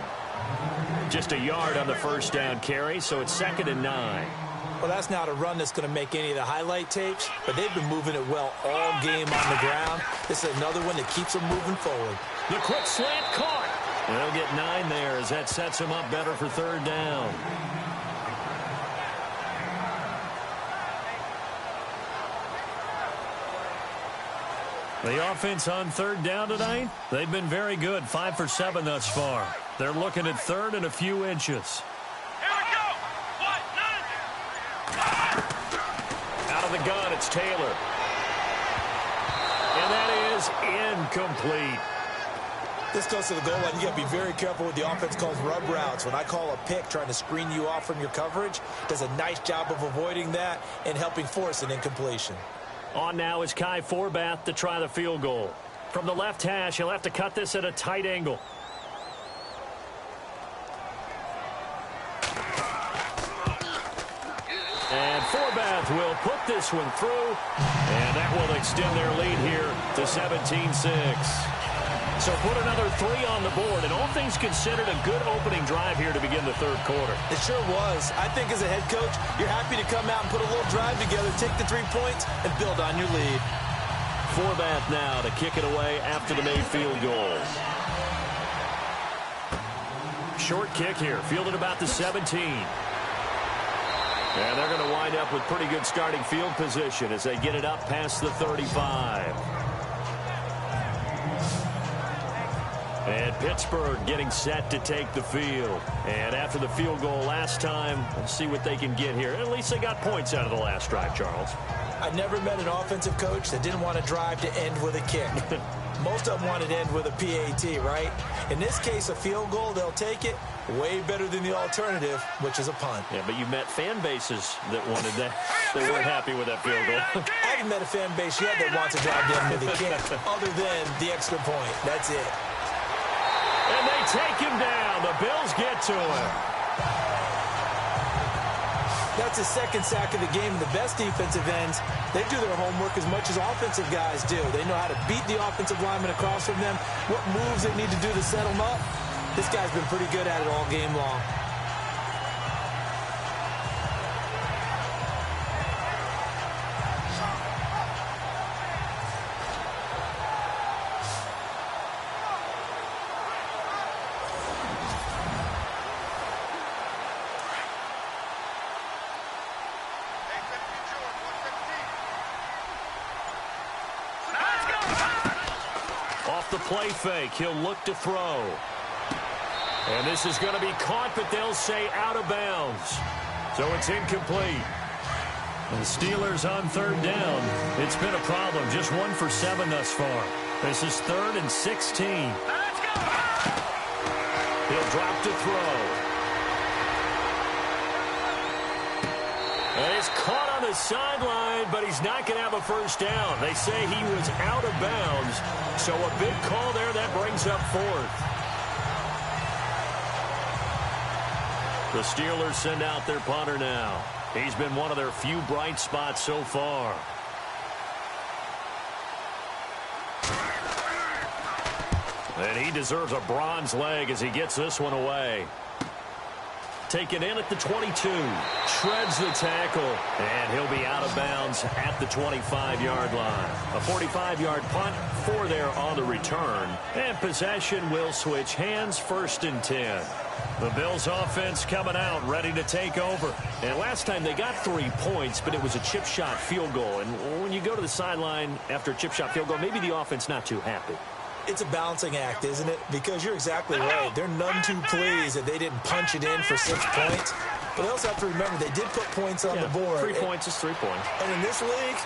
Just a yard on the first down carry, so it's 2nd and 9. Well, that's not a run that's going to make any of the highlight tapes, but they've been moving it well all game on the ground. This is another one that keeps them moving forward. The quick slant caught. And they'll get 9 there as that sets them up better for 3rd down. The offense on 3rd down tonight, they've been very good. 5 for 7 thus far. They're looking at 3rd and a few inches. Out of the gun, it's Taylor. And that is incomplete. This goes to the goal line. You got to be very careful with the offense calls rub routes. When I call a pick trying to screen you off from your coverage, does a nice job of avoiding that and helping force an incompletion. On now is Kai Forbath to try the field goal. From the left hash, he'll have to cut this at a tight angle. And Forbath will put this one through, and that will extend their lead here to 17-6. So put another 3 on the board, and all things considered, a good opening drive here to begin the third quarter. It sure was. I think as a head coach, you're happy to come out and put a little drive together, take the 3 points, and build on your lead. Forbath now to kick it away after the made field goal. Short kick here, fielded about the 17. And they're going to wind up with pretty good starting field position as they get it up past the 35. And Pittsburgh getting set to take the field. And after the field goal last time, let's see what they can get here. At least they got points out of the last drive, Charles. I never met an offensive coach that didn't want to drive to end with a kick. Most of them wanted to end with a PAT, right? In this case, a field goal, they'll take it. Way better than the alternative, which is a punt. Yeah, but you met fan bases that wanted that. They weren't happy with that field goal. I haven't met a fan base yet that wants to drive to end with a kick, other than the extra point. That's it. And they take him down. The Bills get to him. That's the second sack of the game. The best defensive ends, they do their homework as much as offensive guys do. They know how to beat the offensive lineman across from them, what moves they need to do to set them up. This guy's been pretty good at it all game long. Off the play fake, he'll look to throw. And this is going to be caught, but they'll say out of bounds. So it's incomplete. The Steelers on third down. It's been a problem. Just 1 for 7 thus far. This is 3rd and 16. Let's go! He'll drop to throw. And it's caught on the sideline, but he's not going to have a first down. They say he was out of bounds. So a big call there that brings up 4th. The Steelers send out their punter now. He's been one of their few bright spots so far. And he deserves a bronze leg as he gets this one away. Taken in at the 22. Shreds the tackle. And he'll be out of bounds at the 25-yard line. A 45-yard punt, 4 there on the return. And possession will switch hands, 1st and 10. The Bills offense coming out, ready to take over. And last time they got 3 points, but it was a chip shot field goal. And when you go to the sideline after a chip shot field goal, maybe the offense not too happy. It's a balancing act, isn't it? Because you're exactly right. They're none too pleased that they didn't punch it in for 6 points. But they also have to remember they did put points on the board. 3 points is 3 points. And in this league,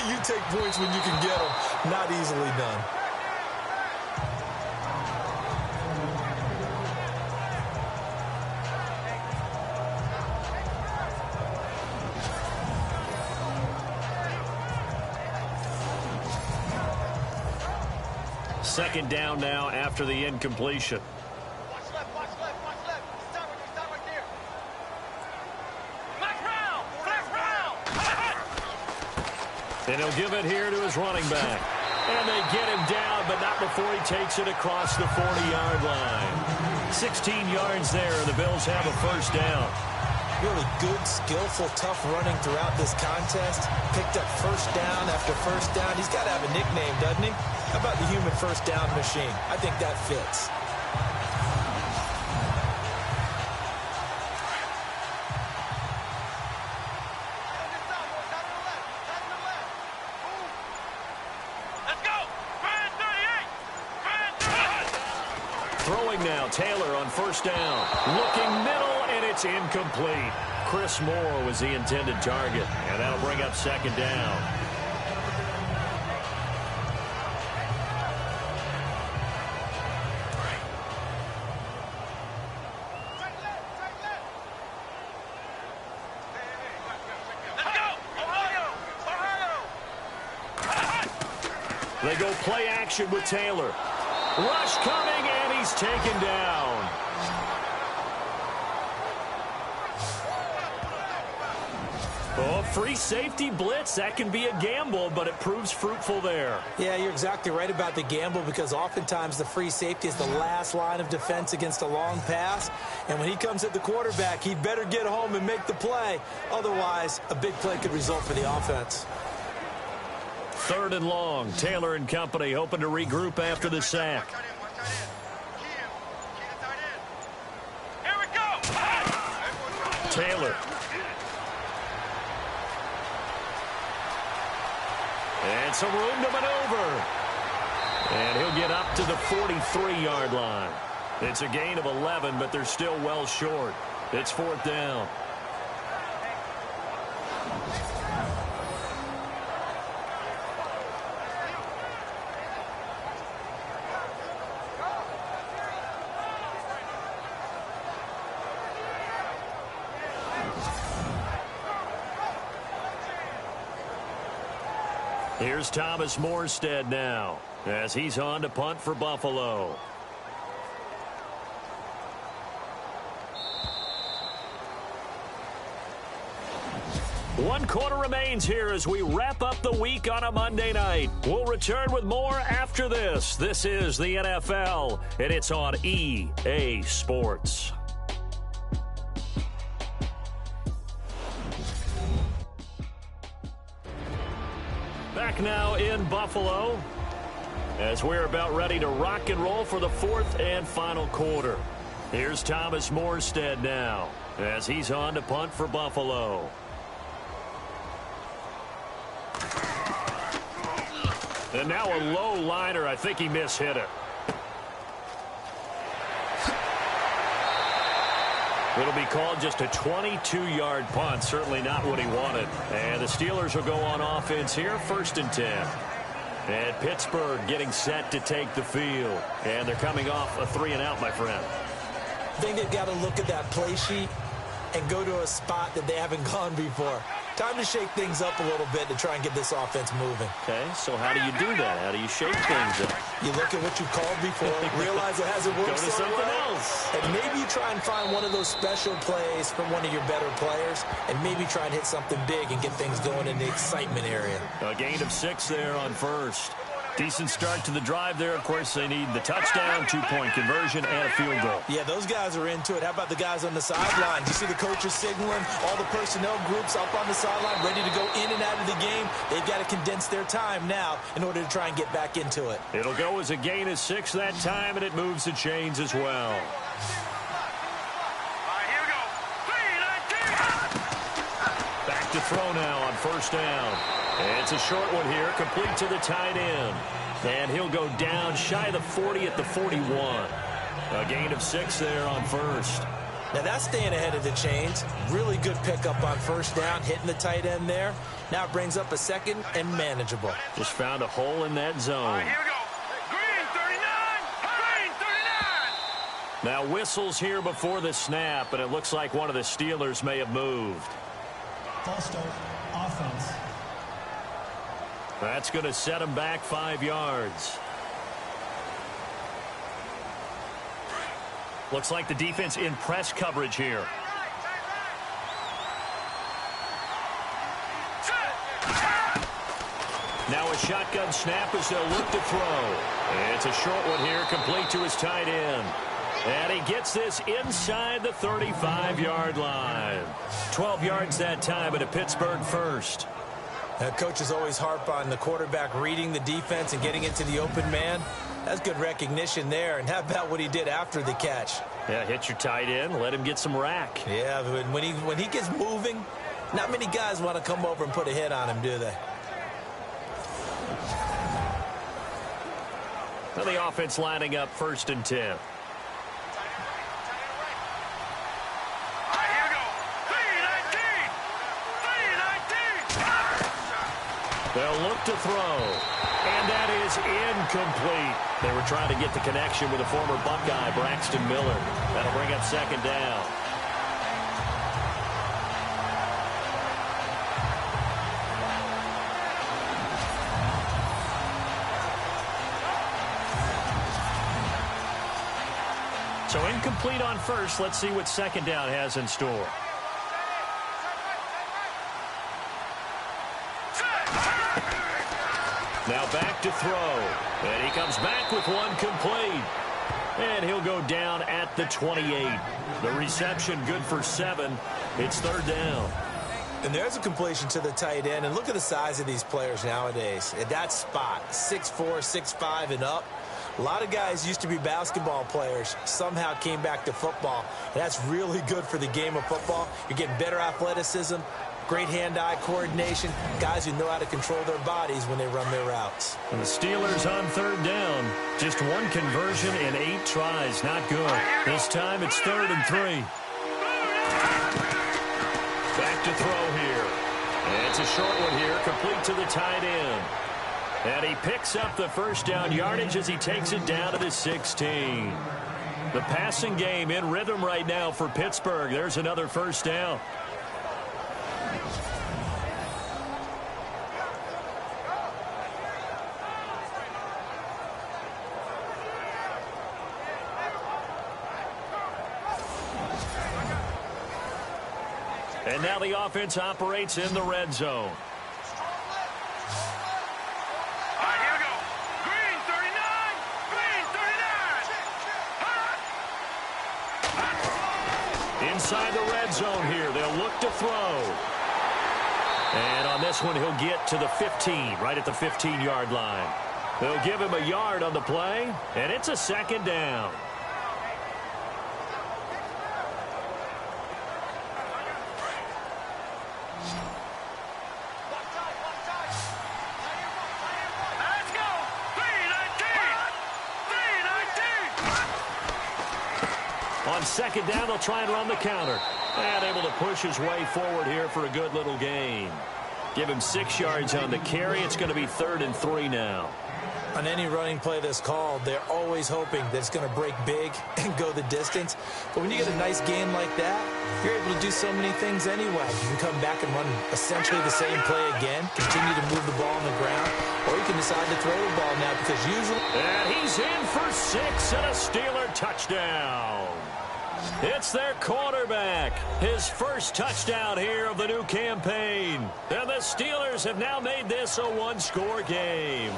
you take points when you can get them. Not easily done. Second down now after the incompletion. Watch left, watch left, watch left. Stop right there. Flex round! And he'll give it here to his running back. And they get him down, but not before he takes it across the 40-yard line. 16 yards there, and the Bills have a first down. Really good, skillful, tough running throughout this contest. Picked up first down after first down. He's got to have a nickname, doesn't he? How about the human first down machine? I think that fits. Let's go! Grand 38! Throwing now, Taylor on first down. Looking middle, and it's incomplete. Chris Moore was the intended target, and that'll bring up second down. They go play action with Taylor. Rush coming, and he's taken down. Oh, free safety blitz. That can be a gamble, but it proves fruitful there. Yeah, you're exactly right about the gamble because oftentimes the free safety is the last line of defense against a long pass. And when he comes at the quarterback, he'd better get home and make the play. Otherwise, a big play could result for the offense. 3rd and long. Taylor and company hoping to regroup after the sack. Here we go. Taylor. And some room to maneuver. And he'll get up to the 43-yard line. It's a gain of 11, but they're still well short. It's 4th down. Here's Thomas Morstead now as he's on to punt for Buffalo. One quarter remains here as we wrap up the week on a Monday night. We'll return with more after this. This is the NFL, and it's on EA Sports. Back now in Buffalo as we're about ready to rock and roll for the 4th and final quarter. Here's Thomas Morstead now as he's on to punt for Buffalo. And now a low liner. I think he mishit it. It'll be called just a 22-yard punt. Certainly not what he wanted. And the Steelers will go on offense here, 1st and 10. And Pittsburgh getting set to take the field. And they're coming off a 3-and-out, my friend. I think they've got to look at that play sheet and go to a spot that they haven't gone before. Time to shake things up a little bit to try and get this offense moving. Okay, so how do you do that? How do you shake things up? You look at what you called before, realize it hasn't worked Go to so something well, else. and maybe you try and find one of those special plays from one of your better players, and maybe try and hit something big and get things going in the excitement area. A gain of 6 there on 1st. Decent start to the drive there. Of course, they need the touchdown, 2-point conversion, and a field goal. Yeah, those guys are into it. How about the guys on the sideline? You see the coaches signaling, all the personnel groups up on the sideline, ready to go in and out of the game. They've got to condense their time now in order to try and get back into it. It'll go as a gain of 6 that time, and it moves the chains as well. Here we go. 3-19. Back to throw now on 1st down. It's a short one here, complete to the tight end. And he'll go down shy of the 40 at the 41. A gain of 6 there on 1st. Now that's staying ahead of the chains. Really good pickup on 1st down, hitting the tight end there. Now it brings up a 2nd and manageable. Just found a hole in that zone. Here we go. Green 39. Green 39. Now whistles here before the snap, and it looks like one of the Steelers may have moved. False start, offense. That's going to set him back 5 yards. Looks like the defense in press coverage here. Now a shotgun snap as they'll look to throw. It's a short one here, complete to his tight end. And he gets this inside the 35-yard line. 12 yards that time, and a Pittsburgh 1st. Coaches always harp on the quarterback reading the defense and getting into the open man. That's good recognition there. And how about what he did after the catch? Yeah, hit your tight end, let him get some rack. Yeah, but when he gets moving, not many guys want to come over and put a hit on him, do they? Well, the offense lining up 1st and 10. They'll look to throw, and that is incomplete. They were trying to get the connection with a former Buckeye, Braxton Miller. That'll bring up 2nd down. So incomplete on first. Let's see what second down has in store. Now back to throw. And he comes back with one complete. And he'll go down at the 28. The reception good for 7. It's third down. And there's a completion to the tight end. And look at the size of these players nowadays. At that spot, 6'4", 6'5", and up. A lot of guys used to be basketball players, somehow came back to football. And that's really good for the game of football. You're getting better athleticism, great hand-eye coordination, guys who know how to control their bodies when they run their routes. And the Steelers on third down. Just one conversion in 8 tries. Not good. This time it's 3rd and 3. Back to throw here. And it's a short one here, complete to the tight end. And he picks up the first down yardage as he takes it down to the 16. The passing game in rhythm right now for Pittsburgh. There's another first down. And now the offense operates in the red zone. Inside the red zone here, they'll look to throw. And on this one, he'll get to the 15, right at the 15-yard line. They'll give him a yard on the play, and it's a second down. On second down, they'll try and run the counter. And able to push his way forward here for a good little gain. Give him 6 yards on the carry. It's going to be 3rd and 3 now. On any running play that's called, they're always hoping that it's going to break big and go the distance. But when you get a nice game like that, you're able to do so many things anyway. You can come back and run essentially the same play again, continue to move the ball on the ground, or you can decide to throw the ball now because usually... And he's in for 6 and a Steeler touchdown. It's their quarterback. His first touchdown here of the new campaign. And the Steelers have now made this a 1-score game.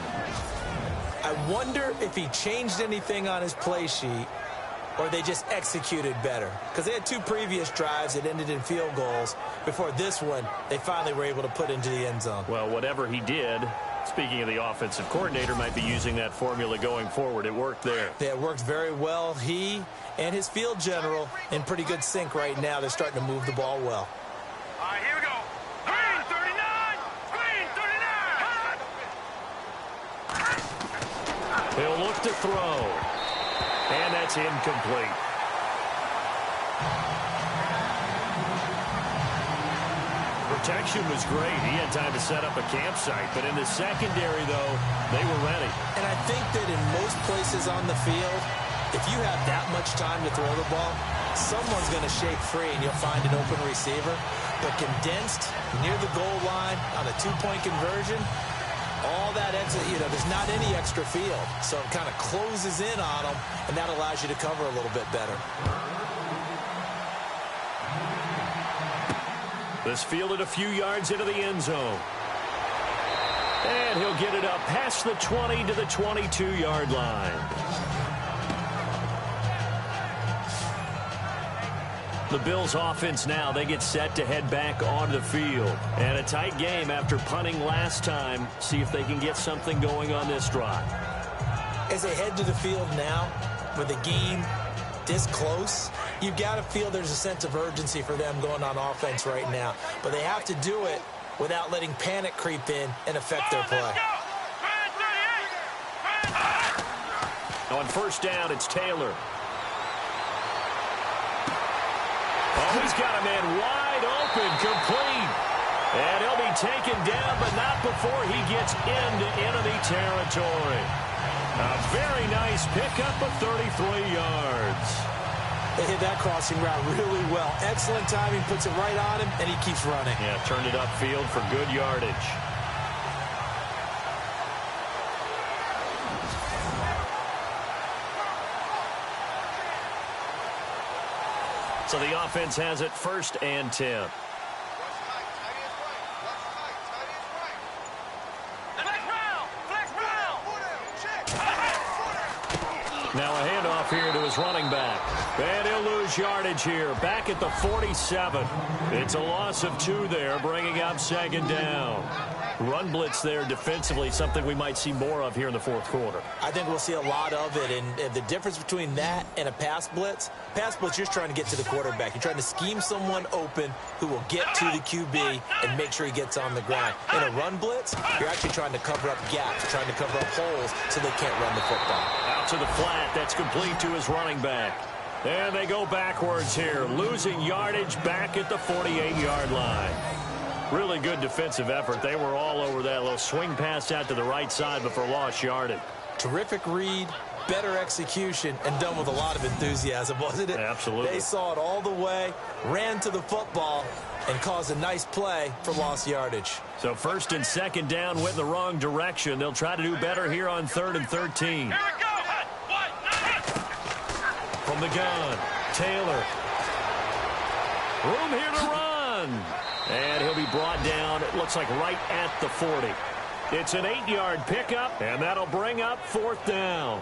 I wonder if he changed anything on his play sheet or they just executed better. Because they had 2 previous drives that ended in field goals. Before this one, they finally were able to put into the end zone. Well, whatever he did, speaking of the offensive coordinator, might be using that formula going forward. It worked there. Yeah, it worked very well. He and his field general in pretty good sync right now. They're starting to move the ball well. All right, here we go. Green 39! Green 39! He'll look to throw. And that's incomplete. Protection was great. He had time to set up a campsite. But in the secondary, though, they were ready. And I think that in most places on the field, if you have that much time to throw the ball, someone's going to shake free and you'll find an open receiver. But condensed, near the goal line, on a 2-point conversion, all that exit, there's not any extra field. So it kind of closes in on them, and that allows you to cover a little bit better. This fielded a few yards into the end zone. And he'll get it up past the 20 to the 22-yard line. The Bills offense now, they get set to head back onto the field. And a tight game after punting last time. See if they can get something going on this drive. As they head to the field now, with the game this close, you've got to feel there's a sense of urgency for them going on offense right now. But they have to do it without letting panic creep in and affect their play. On first down, it's Taylor. Oh, he's got a man wide open, complete. And he'll be taken down, but not before he gets into enemy territory. A very nice pickup of 33 yards. They hit that crossing route really well. Excellent timing, puts it right on him, and he keeps running. Yeah, turned it upfield for good yardage. So the offense has it 1st and 10. Now a handoff here to his running back. And he'll lose yardage here. Back at the 47. It's a loss of 2 there, bringing up 2nd down. Run blitz there defensively, something we might see more of here in the 4th quarter. I think we'll see a lot of it, and the difference between that and a pass blitz, you're just trying to get to the quarterback. You're trying to scheme someone open who will get to the QB and make sure he gets on the ground. In a run blitz, you're actually trying to cover up gaps, trying to cover up holes so they can't run the football. Out to the flat, that's complete to his running back. And they go backwards here, losing yardage back at the 48-yard line. Really good defensive effort. They were all over that little swing pass out to the right side, but for lost yardage. Terrific read, better execution, and done with a lot of enthusiasm, wasn't it? Absolutely. They saw it all the way, ran to the football, and caused a nice play for lost yardage. So 1st and 2nd down went the wrong direction. They'll try to do better here on 3rd and 13. Here we go. From the gun, Taylor. Room here to run. And he'll be brought down, it looks like right at the 40. It's an 8-yard pickup, and that'll bring up 4th down.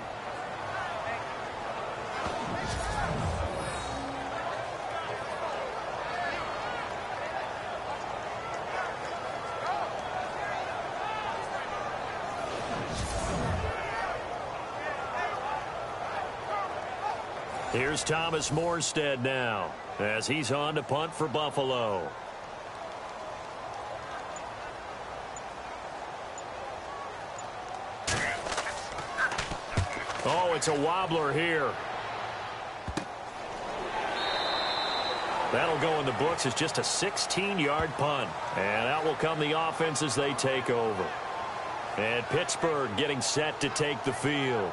Here's Thomas Morstead now, as he's on to punt for Buffalo. Oh, it's a wobbler here. That'll go in the books as just a 16-yard punt. And out will come the offense as they take over. And Pittsburgh getting set to take the field.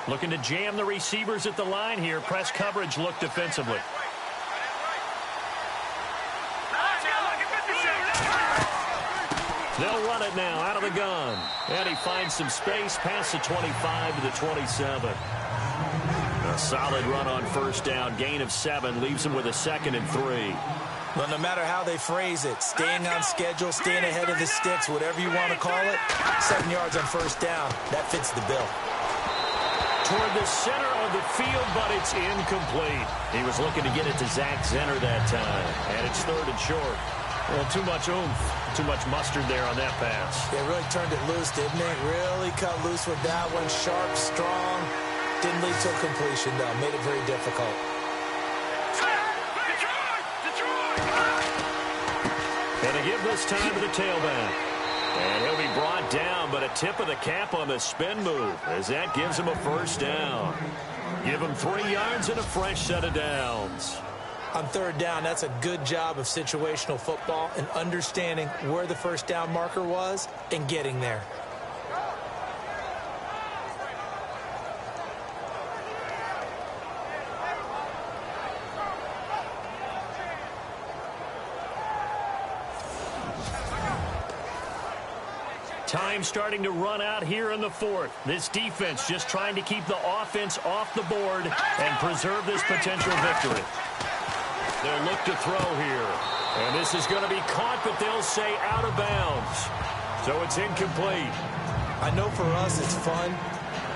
Looking to jam the receivers at the line here. Press coverage look defensively. They'll run it now out of the gun. And he finds some space past the 25 to the 27. A solid run on 1st down. Gain of 7 leaves him with a 2nd and 3. Well, no matter how they phrase it, staying on schedule, staying ahead of the sticks, whatever you want to call it, 7 yards on 1st down, that fits the bill. Toward the center of the field, but it's incomplete. He was looking to get it to Zach Zenner that time. And it's 3rd and short. Well, too much oomph, too much mustard there on that pass. They really turned it loose, didn't it? Really cut loose with that one. Sharp, strong. Didn't lead to a completion, though. Made it very difficult. And they give this time to the tailback. And he'll be brought down, but a tip of the cap on the spin move as that gives him a 1st down. Give him 3 yards and a fresh set of downs. On 3rd down, that's a good job of situational football and understanding where the 1st down marker was and getting there. Time starting to run out here in the 4th. This defense just trying to keep the offense off the board and preserve this potential victory. They'll look to throw here. And this is going to be caught, but they'll say out of bounds. So it's incomplete. I know for us it's fun,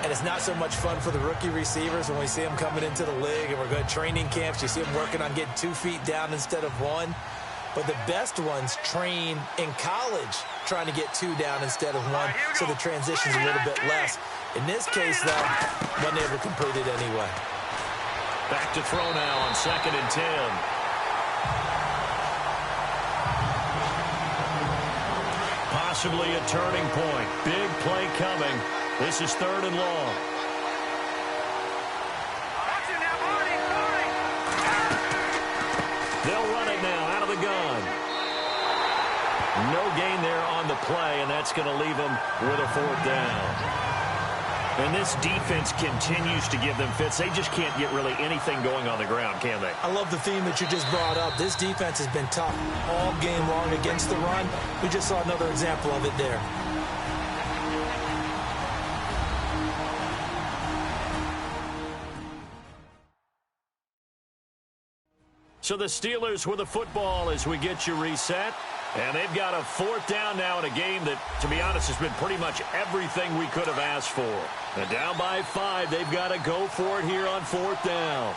and it's not so much fun for the rookie receivers when we see them coming into the league and we're going to training camps. You see them working on getting 2 feet down instead of 1. But the best ones train in college trying to get 2 down instead of 1, so the transition's a little bit less. In this case, though, wasn't able to complete it anyway. Back to throw now on 2nd and 10. Possibly a turning point. Big play coming. This is 3rd and long. They'll run it now out of the gun. No gain there on the play, and that's going to leave them with a 4th down. And this defense continues to give them fits. They just can't get really anything going on the ground, can they? I love the theme that you just brought up. This defense has been tough all game long against the run. We just saw another example of it there. So the Steelers with the football as we get you reset. And they've got a 4th down now in a game that, to be honest, has been pretty much everything we could have asked for. And down by 5, they've got to go for it here on 4th down.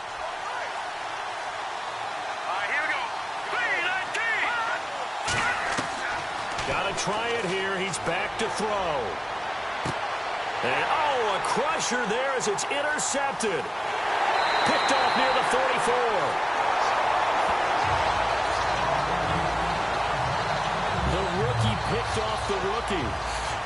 Here we go. 3-19. Got to try it here. He's back to throw. And, a crusher there as it's intercepted. Picked off near the 44. Picked off the rookie.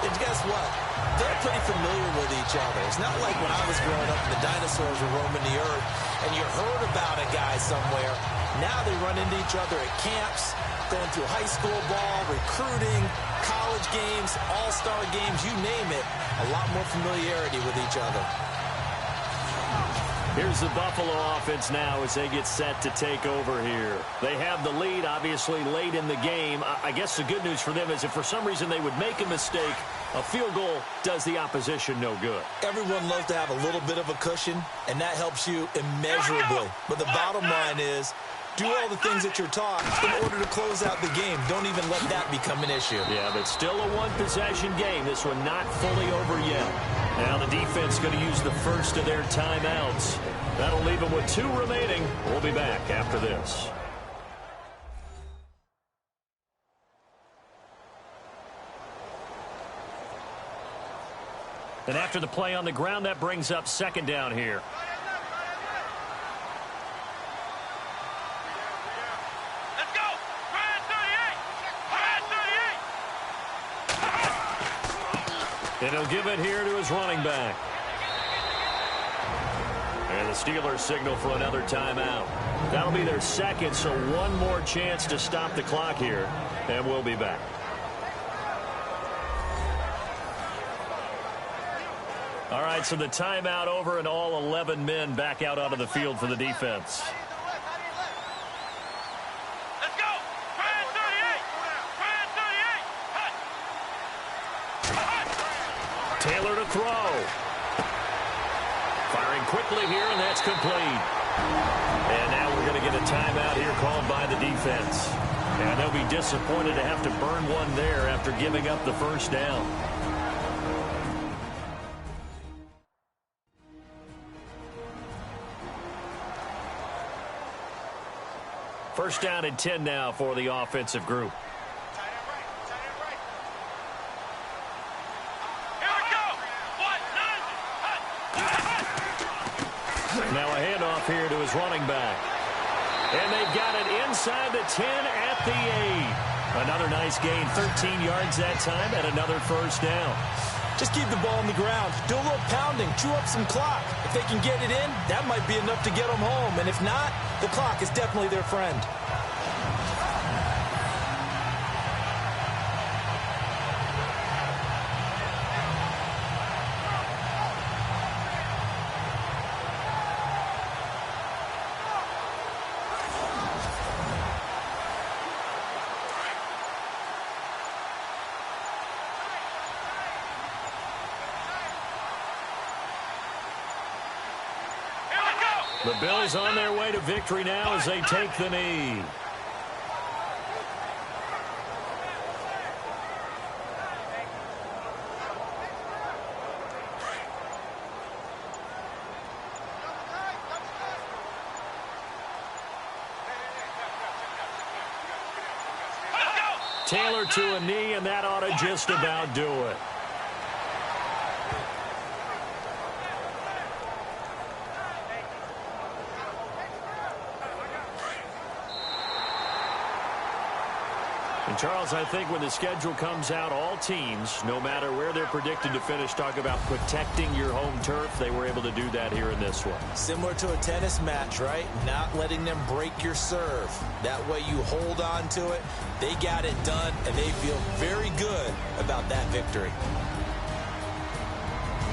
And guess what? They're pretty familiar with each other. It's not like when I was growing up and the dinosaurs were roaming the earth and you heard about a guy somewhere. Now they run into each other at camps, going through high school ball, recruiting, college games, all-star games, you name it. A lot more familiarity with each other. Here's the Buffalo offense now as they get set to take over here. They have the lead, obviously, late in the game. I guess the good news for them is if for some reason they would make a mistake, a field goal does the opposition no good. Everyone loves to have a little bit of a cushion, and that helps you immeasurably. But the bottom line is, do all the things that you're taught in order to close out the game. Don't even let that become an issue. Yeah, but still a one-possession game. This one not fully over yet. Now the defense going to use the first of their timeouts. That'll leave them with 2 remaining. We'll be back after this. And after the play on the ground, that brings up 2nd down here. Let's go. 38. And he'll give it here to his running back. And the Steelers signal for another timeout. That'll be their 2nd, so 1 more chance to stop the clock here. And we'll be back. All right, so the timeout over and all 11 men back out onto the field for the defense. Let's go. 38. Taylor to throw. Firing quickly here, and that's complete. And now we're going to get a timeout here called by the defense. And they'll be disappointed to have to burn one there after giving up the 1st down. First down and 10 now for the offensive group. Now a handoff here to his running back. And they've got it inside the 10 at the 8. Another nice gain, 13 yards that time, and another 1st down. Just keep the ball on the ground. Do a little pounding. Chew up some clock. If they can get it in, that might be enough to get them home. And if not, the clock is definitely their friend. The Bills on their way to victory now as they take the knee. Taylor to a knee, and that ought to just about do it. And Charles, I think when the schedule comes out, all teams, no matter where they're predicted to finish, talk about protecting your home turf. They were able to do that here in this one. Similar to a tennis match, right? Not letting them break your serve. That way you hold on to it. They got it done, and they feel very good about that victory.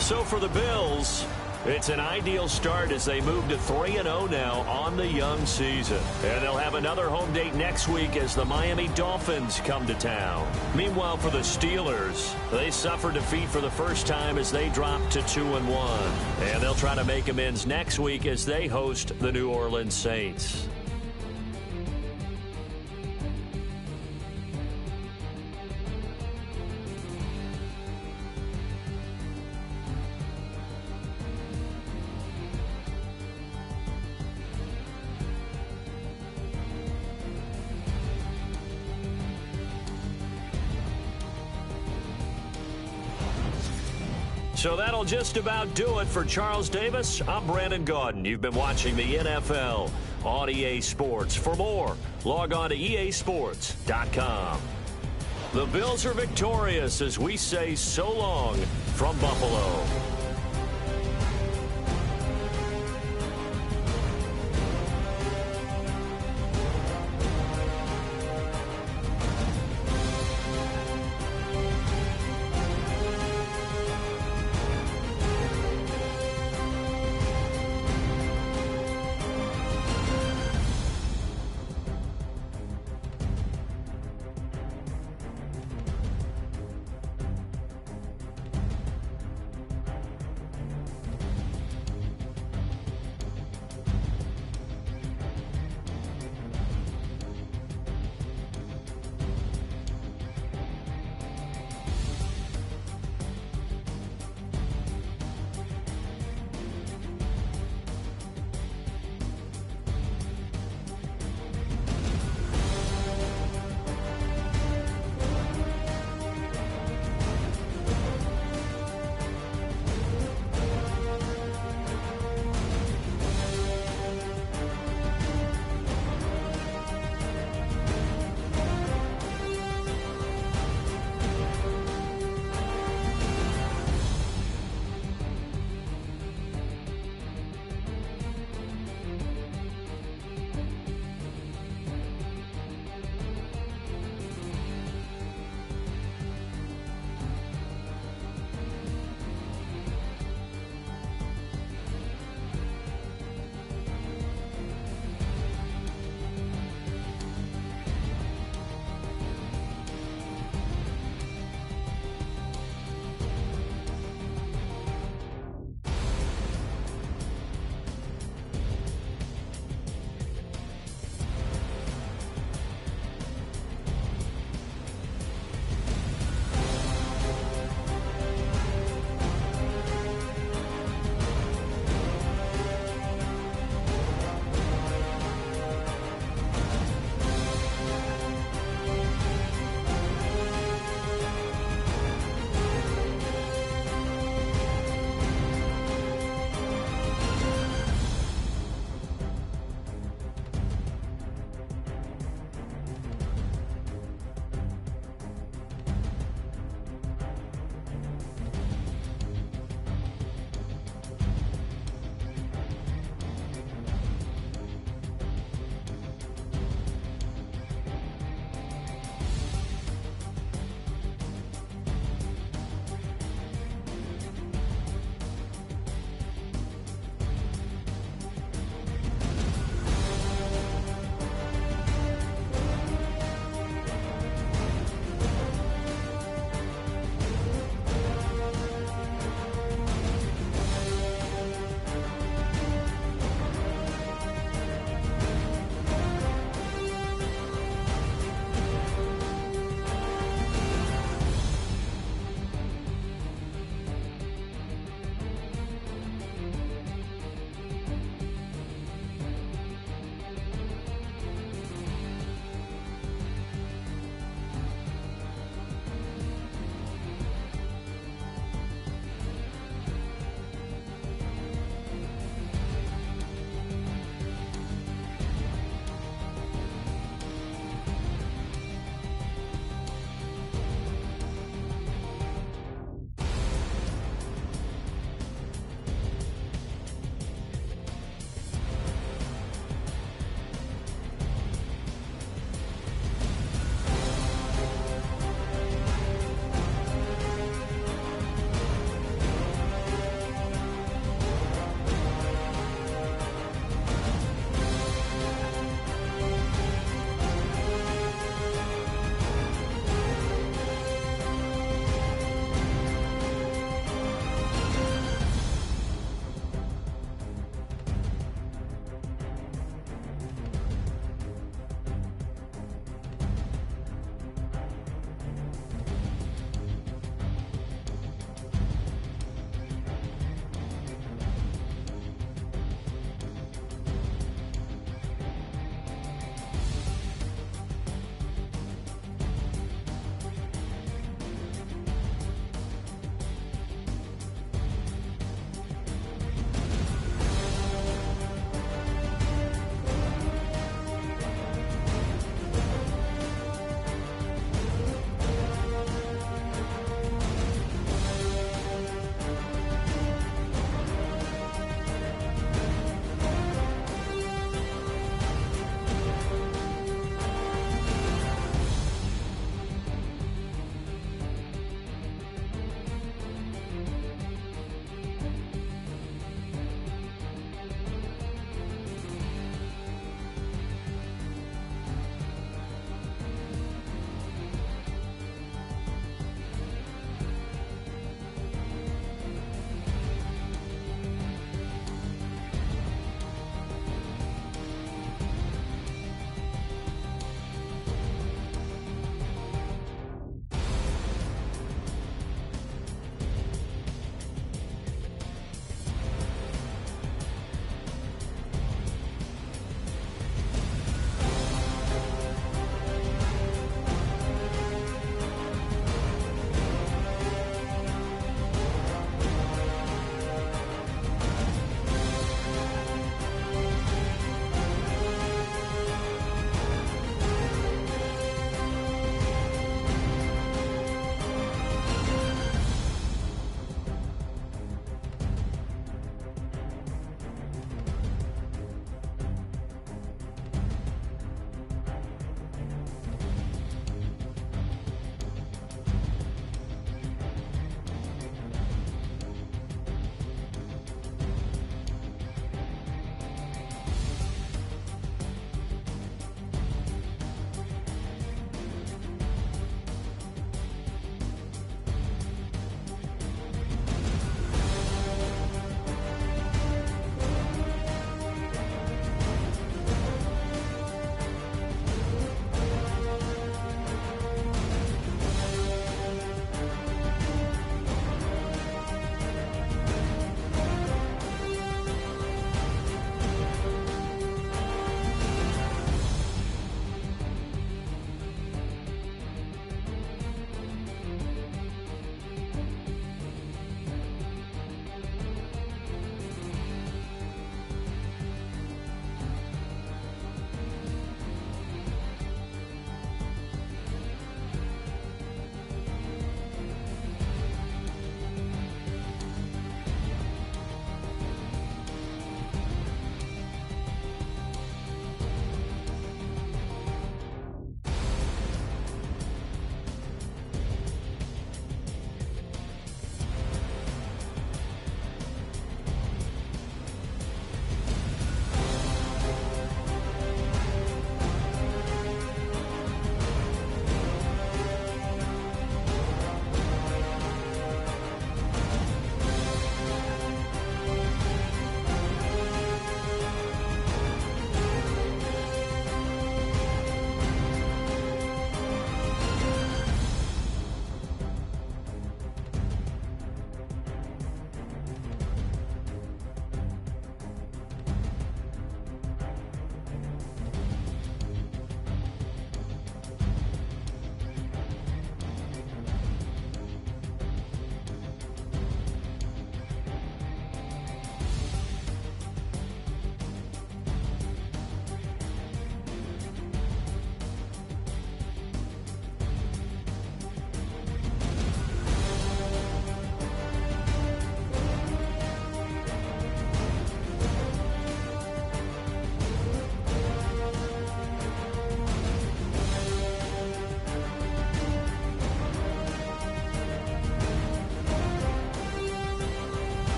So for the Bills, it's an ideal start as they move to 3-0 now on the young season. And they'll have another home date next week as the Miami Dolphins come to town. Meanwhile, for the Steelers, they suffered defeat for the first time as they dropped to 2-1. And they'll try to make amends next week as they host the New Orleans Saints. So that'll just about do it for Charles Davis. I'm Brandon Gaudin. You've been watching the NFL on EA Sports. For more, log on to easports.com. The Bills are victorious as we say so long from Buffalo.